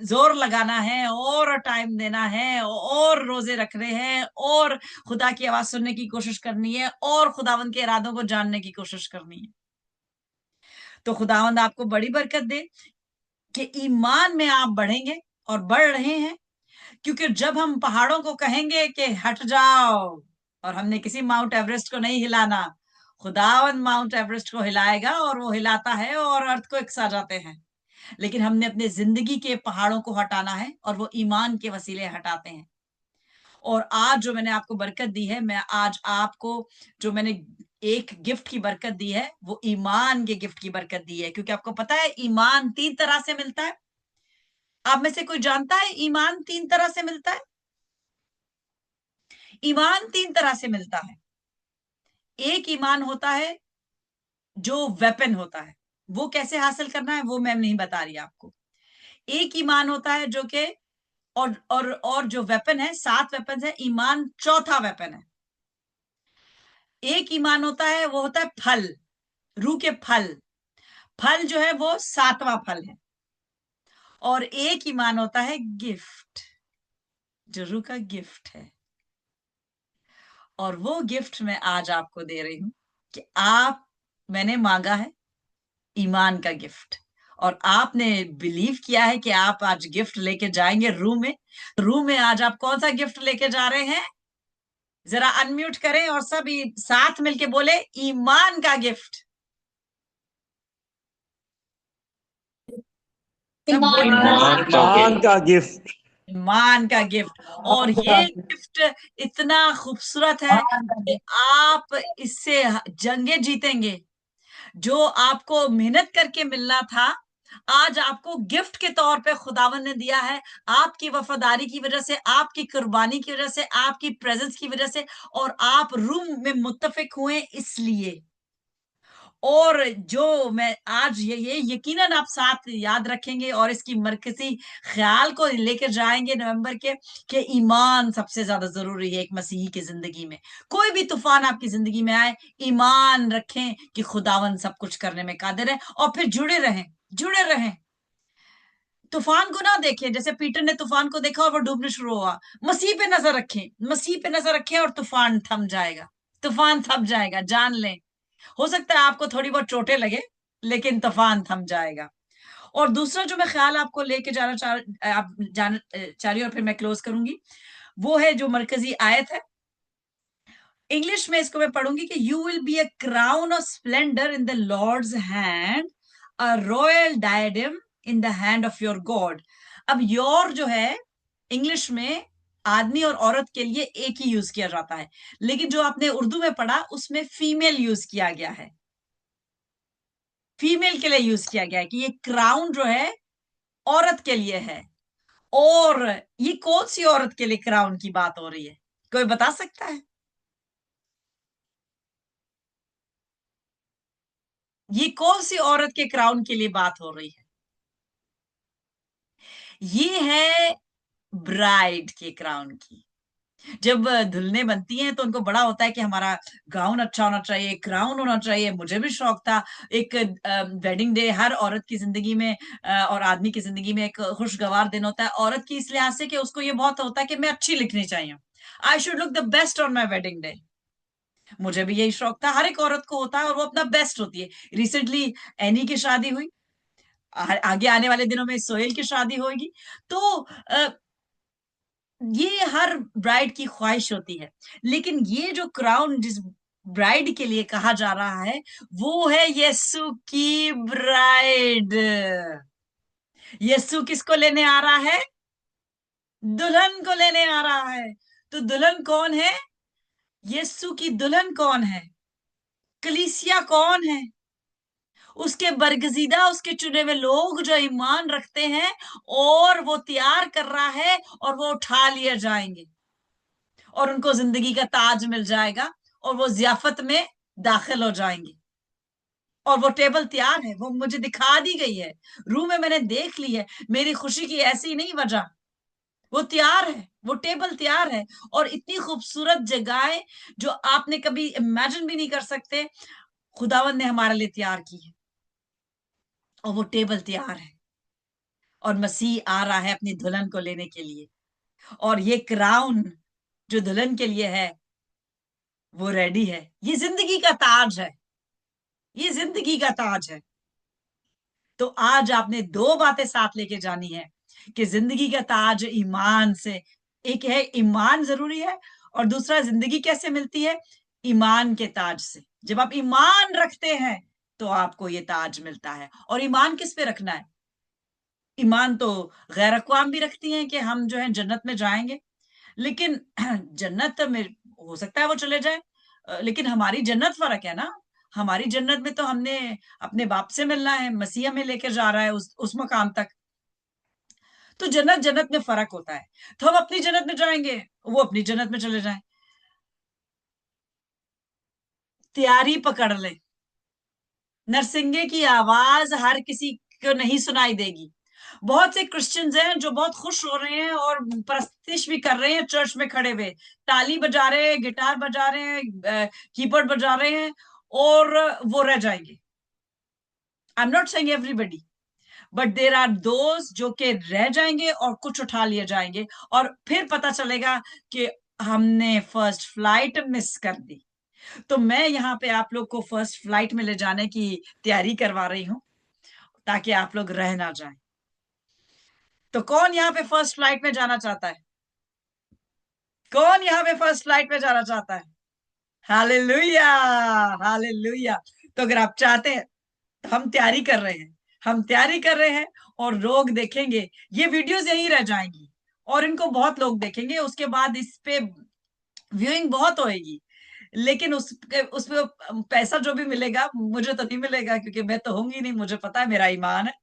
زور لگانا ہے اور ٹائم دینا ہے اور روزے رکھنے ہیں اور خدا کی آواز سننے کی کوشش کرنی ہے اور خداوند کے ارادوں کو جاننے کی کوشش کرنی ہے. تو خداوند آپ کو بڑی برکت دے کہ ایمان میں آپ بڑھیں گے اور بڑھ رہے ہیں. کیونکہ جب ہم پہاڑوں کو کہیں گے کہ ہٹ جاؤ، اور ہم نے کسی ماؤنٹ ایوریسٹ کو نہیں ہلانا، خداوند ماؤنٹ ایوریسٹ کو ہلائے گا اور وہ ہلاتا ہے اور ارتھ کو اکسا جاتے ہیں. لیکن ہم نے اپنے زندگی کے پہاڑوں کو ہٹانا ہے اور وہ ایمان کے وسیلے ہٹاتے ہیں. اور آج جو میں نے آپ کو برکت دی ہے، میں آج آپ کو جو میں نے ایک گفٹ کی برکت دی ہے وہ ایمان کے گفٹ کی برکت دی ہے. کیونکہ آپ کو پتا ہے ایمان 3 طرح سے ملتا ہے. آپ میں سے کوئی جانتا ہے ایمان 3 طرح سے ملتا ہے؟ ایمان 3 طرح سے ملتا ہے. ایک ایمان ہوتا ہے جو ویپن ہوتا ہے، وہ کیسے حاصل کرنا ہے وہ میں نہیں بتا رہی آپ کو. ایک ایمان ہوتا ہے جو کہ اور جو ویپن ہے، 7 ویپن ہے، ایمان چوتھا ویپن ہے. ایک ایمان ہوتا ہے وہ ہوتا ہے پھل، روح کے پھل. پھل جو ہے وہ 7واں پھل ہے. اور ایک ایمان ہوتا ہے گفٹ، جو روح کا گفٹ ہے. اور وہ گفٹ میں آج آپ کو دے رہی ہوں کہ میں نے مانگا ہے ایمان کا گفٹ، اور آپ نے بلیو کیا ہے کہ آپ آج گفٹ لے کے جائیں گے روح میں. روح میں آج آپ کون سا گفٹ لے کے جا رہے ہیں؟ ذرا انمیوٹ کریں اور سب ساتھ مل کے بولے ایمان کا گفٹ. ایمان کا گفٹ. ایمان کا گفٹ. اور یہ گفٹ اتنا خوبصورت ہے کہ آپ اس سے جنگیں جیتیں گے. جو آپ کو محنت کر کے ملنا تھا، آج آپ کو گفٹ کے طور پہ خداوند نے دیا ہے. آپ کی وفاداری کی وجہ سے، آپ کی قربانی کی وجہ سے، آپ کی پریزنس کی وجہ سے، اور آپ روح میں متفق ہوئے اس لیے. اور جو میں آج یہ یقیناً آپ ساتھ یاد رکھیں گے اور اس کی مرکزی خیال کو لے کے جائیں گے نومبر کے، کہ ایمان سب سے زیادہ ضروری ہے ایک مسیحی کی زندگی میں. کوئی بھی طوفان آپ کی زندگی میں آئے، ایمان رکھیں کہ خداوند سب کچھ کرنے میں قادر ہے، اور پھر جڑے رہیں. طوفان کو نہ دیکھیں جیسے پیٹر نے طوفان کو دیکھا اور وہ ڈوبنے شروع ہوا. مسیح پہ نظر رکھیں اور طوفان تھم جائے گا. جان لیں، ہو سکتا ہے آپ کو تھوڑی بہت چوٹیں لگے لیکن طوفان تھم جائے گا. اور دوسرا جو میں خیال آپ کو لے کے جانا چاہ رہی ہوں اور پھر میں کلوز کروں گی، وہ ہے جو مرکزی آیت ہے. انگلش میں اس کو میں پڑھوں گی کہ you will be a crown of splendour in the Lord's hand, a royal diadem in the hand of your God. اب یور جو ہے انگلش میں آدمی اور عورت کے لیے ایک ہی یوز کیا جاتا ہے، لیکن جو آپ نے اردو میں پڑھا اس میں فیمیل یوز کیا گیا ہے. فیمیل کے لیے یوز کیا گیا ہے کہ یہ کراؤن جو ہے عورت کے لیے ہے. اور یہ کون سی عورت کے لیے کراؤن کی بات ہو رہی ہے؟ کوئی بتا سکتا ہے؟ یہ کون سی عورت کے کراؤن کے لیے بات ہو رہی ہے؟ یہ ہے برائڈ کے کراؤن کی. جب دلہنیں بنتی ہیں تو ان کو بڑا ہوتا ہے کہ ہمارا گاؤن اچھا ہونا چاہیے، کراؤن ہونا چاہیے. مجھے بھی شوق تھا. ایک ویڈنگ ڈے ہر عورت کی زندگی میں اور آدمی کی زندگی میں ایک خوشگوار دن ہوتا ہے. عورت کی اس لحاظ سے کہ اس کو یہ بہت ہوتا ہے کہ میں اچھی لکھنی چاہیے. I should look the best on my wedding day. مجھے بھی یہی شوق تھا، ہر ایک عورت کو ہوتا ہے اور وہ اپنا بیسٹ ہوتی ہے. ریسنٹلی اینی کی شادی ہوئی، آگے آنے والے دنوں میں سہیل کی شادی ہوئے گی. تو یہ ہر برائڈ کی خواہش ہوتی ہے. لیکن یہ جو کراؤن جس برائڈ کے لیے کہا جا رہا ہے وہ ہے یسوع کی برائڈ. یسوع کس کو لینے آ رہا ہے؟ دلہن کو لینے آ رہا ہے. تو دلہن کون ہے؟ یسوع کی دلہن کون ہے؟ کلیسیا کون ہے؟ اس کے برگزیدہ، اس کے چنے ہوئے لوگ جو ایمان رکھتے ہیں، اور وہ تیار کر رہا ہے اور وہ اٹھا لیے جائیں گے اور ان کو زندگی کا تاج مل جائے گا اور وہ ضیافت میں داخل ہو جائیں گے. اور وہ ٹیبل تیار ہے، وہ مجھے دکھا دی گئی ہے، روح میں نے دیکھ لی ہے. میری خوشی کی ایسی نہیں وجہ، وہ تیار ہے، وہ ٹیبل تیار ہے. اور اتنی خوبصورت جگہیں جو آپ نے کبھی امیجن بھی نہیں کر سکتے، خداوند نے ہمارے لیے تیار کی ہے. اور وہ ٹیبل تیار ہے اور مسیح آ رہا ہے اپنی دلہن کو لینے کے لیے، اور یہ کراؤن جو دلہن کے لیے ہے وہ ریڈی ہے. یہ زندگی کا تاج ہے، یہ زندگی کا تاج ہے. تو آج آپ نے دو باتیں ساتھ لے کے جانی ہے کہ زندگی کا تاج ایمان سے، ایک ہے ایمان ضروری ہے، اور دوسرا زندگی کیسے ملتی ہے؟ ایمان کے تاج سے. جب آپ ایمان رکھتے ہیں تو آپ کو یہ تاج ملتا ہے. اور ایمان کس پہ رکھنا ہے؟ ایمان تو غیر اقوام بھی رکھتی ہیں کہ ہم جو ہے جنت میں جائیں گے، لیکن جنت میں ہو سکتا ہے وہ چلے جائیں، لیکن ہماری جنت فرق ہے نا. ہماری جنت میں تو ہم نے اپنے باپ سے ملنا ہے، مسیح میں لے کے جا رہا ہے اس مقام تک. تو جنت جنت میں فرق ہوتا ہے. تو ہم اپنی جنت میں جائیں گے، وہ اپنی جنت میں چلے جائیں. تیاری پکڑ لیں. نرسنگے کی آواز ہر کسی کو نہیں سنائی دے گی. بہت سے کرسچنز ہیں جو بہت خوش ہو رہے ہیں اور پرستش بھی کر رہے ہیں چرچ میں کھڑے ہوئے، تالی بجا رہے ہیں، گٹار بجا رہے ہیں، کی بورڈ بجا رہے ہیں، اور وہ رہ جائیں گے. I'm not saying everybody, but there are those جو کہ رہ جائیں گے اور کچھ اٹھا لیے جائیں گے، اور پھر پتا چلے گا کہ ہم نے فرسٹ فلائٹ مس کر دی. تو میں یہاں پہ آپ لوگ کو فرسٹ فلائٹ میں لے جانے کی تیاری کروا رہی ہوں تاکہ آپ لوگ رہ نہ جائیں. تو کون یہاں پہ فرسٹ فلائٹ میں جانا چاہتا ہے؟ کون یہاں پہ فرسٹ فلائٹ میں جانا چاہتا ہے؟ Hallelujah, hallelujah. تو اگر آپ چاہتے ہیں تو ہم تیاری کر رہے ہیں، ہم تیاری کر رہے ہیں، اور لوگ دیکھیں گے یہ ویڈیوز یہیں رہ جائیں گی اور ان کو بہت لوگ دیکھیں گے. اس کے بعد اس پہ ویوئنگ بہت ہوئے گی، لیکن اس پہ پیسہ جو بھی ملے گا مجھے تو نہیں ملے گا، کیونکہ میں تو ہوں گی نہیں. مجھے پتا ہے میرا ایمان ہے،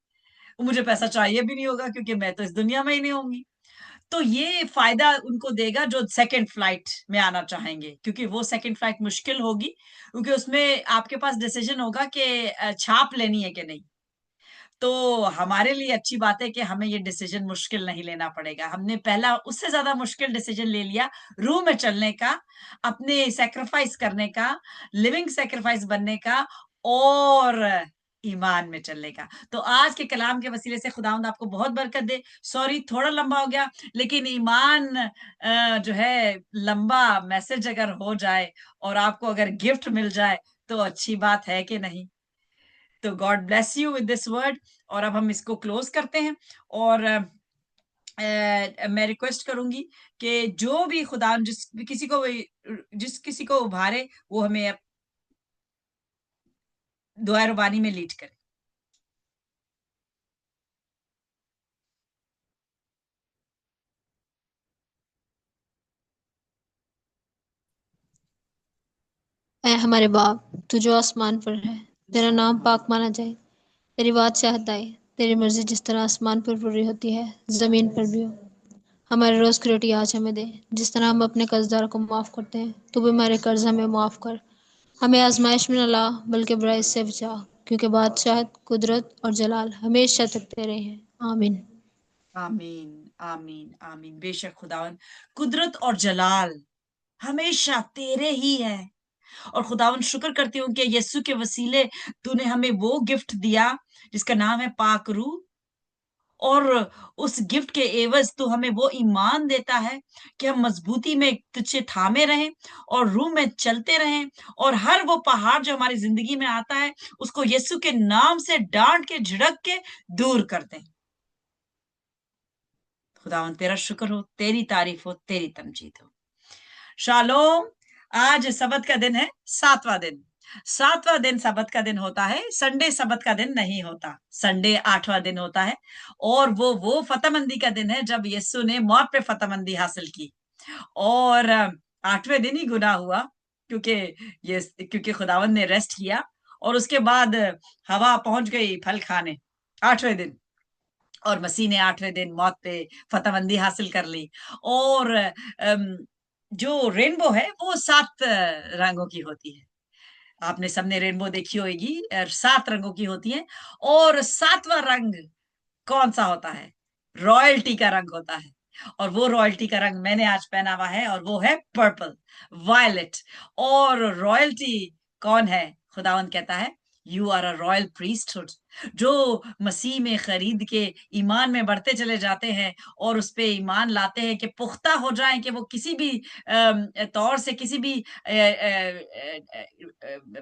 مجھے پیسہ چاہیے بھی نہیں ہوگا کیونکہ میں تو اس دنیا میں ہی نہیں ہوں گی. تو یہ فائدہ ان کو دے گا جو سیکنڈ فلائٹ میں آنا چاہیں گے، کیونکہ وہ سیکنڈ فلائٹ مشکل ہوگی، کیونکہ اس میں آپ کے پاس ڈیسیجن ہوگا کہ چھاپ لینی ہے کہ نہیں. تو ہمارے لیے اچھی بات ہے کہ ہمیں یہ ڈیسیجن مشکل نہیں لینا پڑے گا. ہم نے پہلا اس سے زیادہ مشکل ڈیسیجن لے لیا، روح میں چلنے کا، اپنے سیکریفائس کرنے کا، لیونگ سیکریفائس بننے کا، اور ایمان میں چلنے کا. تو آج کے کلام کے وسیلے سے خداوند آپ کو بہت برکت دے. سوری تھوڑا لمبا ہو گیا، لیکن ایمان جو ہے لمبا میسج اگر ہو جائے اور آپ کو اگر گفٹ مل جائے تو اچھی بات ہے کہ نہیں. تو God bless you with this word. اور اب ہم اس کو کلوز کرتے ہیں، اور میں ریکویسٹ کروں گی کہ جو بھی خدا جس کسی کو ابھارے وہ ہمیں دعا ربانی میں لیڈ کرے. اے ہمارے باپ، تو جو آسمان پر ہے، تیرا نام پاک مانا جائے، تیری بادشاہت آئے، تیری مرضی جس طرح آسمان پر پوری ہوتی ہے زمین پر بھی ہو. ہمارے روز کی روٹی آج ہمیں دے، جس طرح ہم اپنے قرضداروں کو معاف کرتے ہیں تو بھی ہمارے قرض ہمیں معاف کر. ہمیں آزمائش میں نہ لا بلکہ برائی سے بچا، کیونکہ بادشاہت، قدرت اور جلال ہمیشہ تک تیرے ہیں. آمین. آمین، آمین، آمین. بے شک خداوند قدرت اور جلال ہمیشہ تیرے ہی ہے. اور خداوند شکر کرتی ہوں کہ یسوع کے وسیلے تو نے ہمیں وہ گفٹ دیا جس کا نام ہے پاک روح، اور اس گفٹ کے عوض تو ہمیں وہ ایمان دیتا ہے کہ ہم مضبوطی میں تجھے تھامے رہیں اور روح میں چلتے رہیں، اور ہر وہ پہاڑ جو ہماری زندگی میں آتا ہے اس کو یسوع کے نام سے ڈانٹ کے جھڑک کے دور کر دیں. خداوند تیرا شکر ہو، تیری تعریف ہو، تیری تمجید ہو. شالوم. آج سبت کا دن ہے، 7واں دن. 7واں دن سبت کا دن ہوتا ہے، سنڈے سبت کا دن نہیں ہوتا. سنڈے 8واں دن ہوتا ہے، اور وہ فتح مندی کا دن ہے جب یسوع نے موت پہ فتح مندی حاصل کی. اور 8ویں دن ہی گناہ ہوا، کیونکہ خداوند نے ریسٹ کیا، اور اس کے بعد ہوا پہنچ گئی پھل کھانے 8ویں دن، اور مسیح نے 8ویں دن موت پہ فتح مندی حاصل کر لی. اور جو رینبو ہے وہ 7 رنگوں کی ہوتی ہے. آپ نے سب نے رینبو دیکھی ہوئے گی، 7 رنگوں کی ہوتی ہیں. اور 7واں رنگ کون سا ہوتا ہے؟ رائلٹی کا رنگ ہوتا ہے. اور وہ رائلٹی کا رنگ میں نے آج پہنا ہوا ہے، اور وہ ہے پرپل، وائلٹ. اور رائلٹی کون ہے؟ خداوند کہتا ہے you are a royal priesthood. جو مسیح میں خرید کے ایمان میں بڑھتے چلے جاتے ہیں اور اس پہ ایمان لاتے ہیں کہ پختہ ہو جائیں کہ وہ کسی بھی طور سے کسی بھی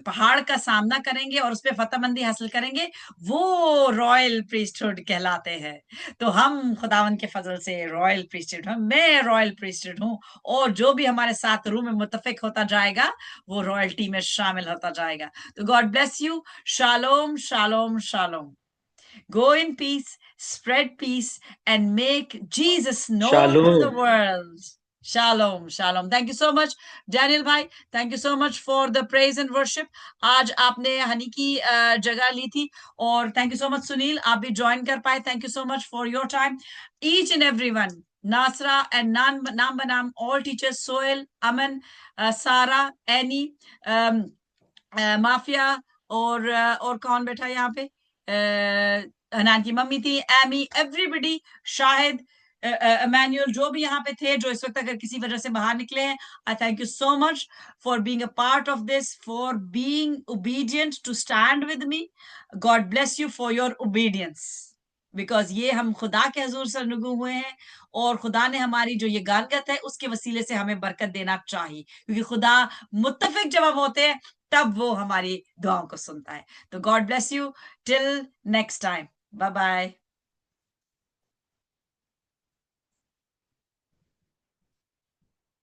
پہاڑ کا سامنا کریں گے اور اس پہ فتح مندی حاصل کریں گے، وہ رائل پریسٹہڈ کہلاتے ہیں۔ تو ہم خداوند کے فضل سے رائل پریسٹہڈ ہوں، میں رائل پریسٹہڈ ہوں، اور جو بھی ہمارے ساتھ روح میں متفق ہوتا جائے گا وہ رائلٹی میں شامل ہوتا جائے گا۔ تو God bless you, Shalom Shalom Shalom. Go in peace, spread peace, and make Jesus known to the Shalom. world. Shalom, shalom. Thank you so much, Daniel bhai. Thank you so much for the praise and worship. آج آپ نے honey کی جگہ لی تھی، اور thank you so much Sunil, آپ بھی join کر پائے. Thank you so much for your time. Each and everyone, Nasra and نام بنام all teachers, Soil, Aman, Sara, Annie, mafia, اور کون بیٹھا یہاں پہ؟ حنان کی ممی تھی، ایمی، ایوریبڈی، شاہد، ایمینول، جو بھی یہاں پہ تھے، جو اس وقت اگر کسی وجہ سے باہر نکلے ہیں، I thank you so much for being a part of this, for being obedient to stand with me. God bless you for your obedience. Because یہ ہم خدا کے حضور سے رجوع ہوئے ہیں، اور خدا نے ہماری جو یہ گالگت ہے اس کے وسیلے سے ہمیں برکت دینا چاہیے، کیونکہ خدا متفق جب ہم ہوتے ہیں تب وہ ہماری دعاؤں کو سنتا ہے۔ تو God bless you till next time, bye bye.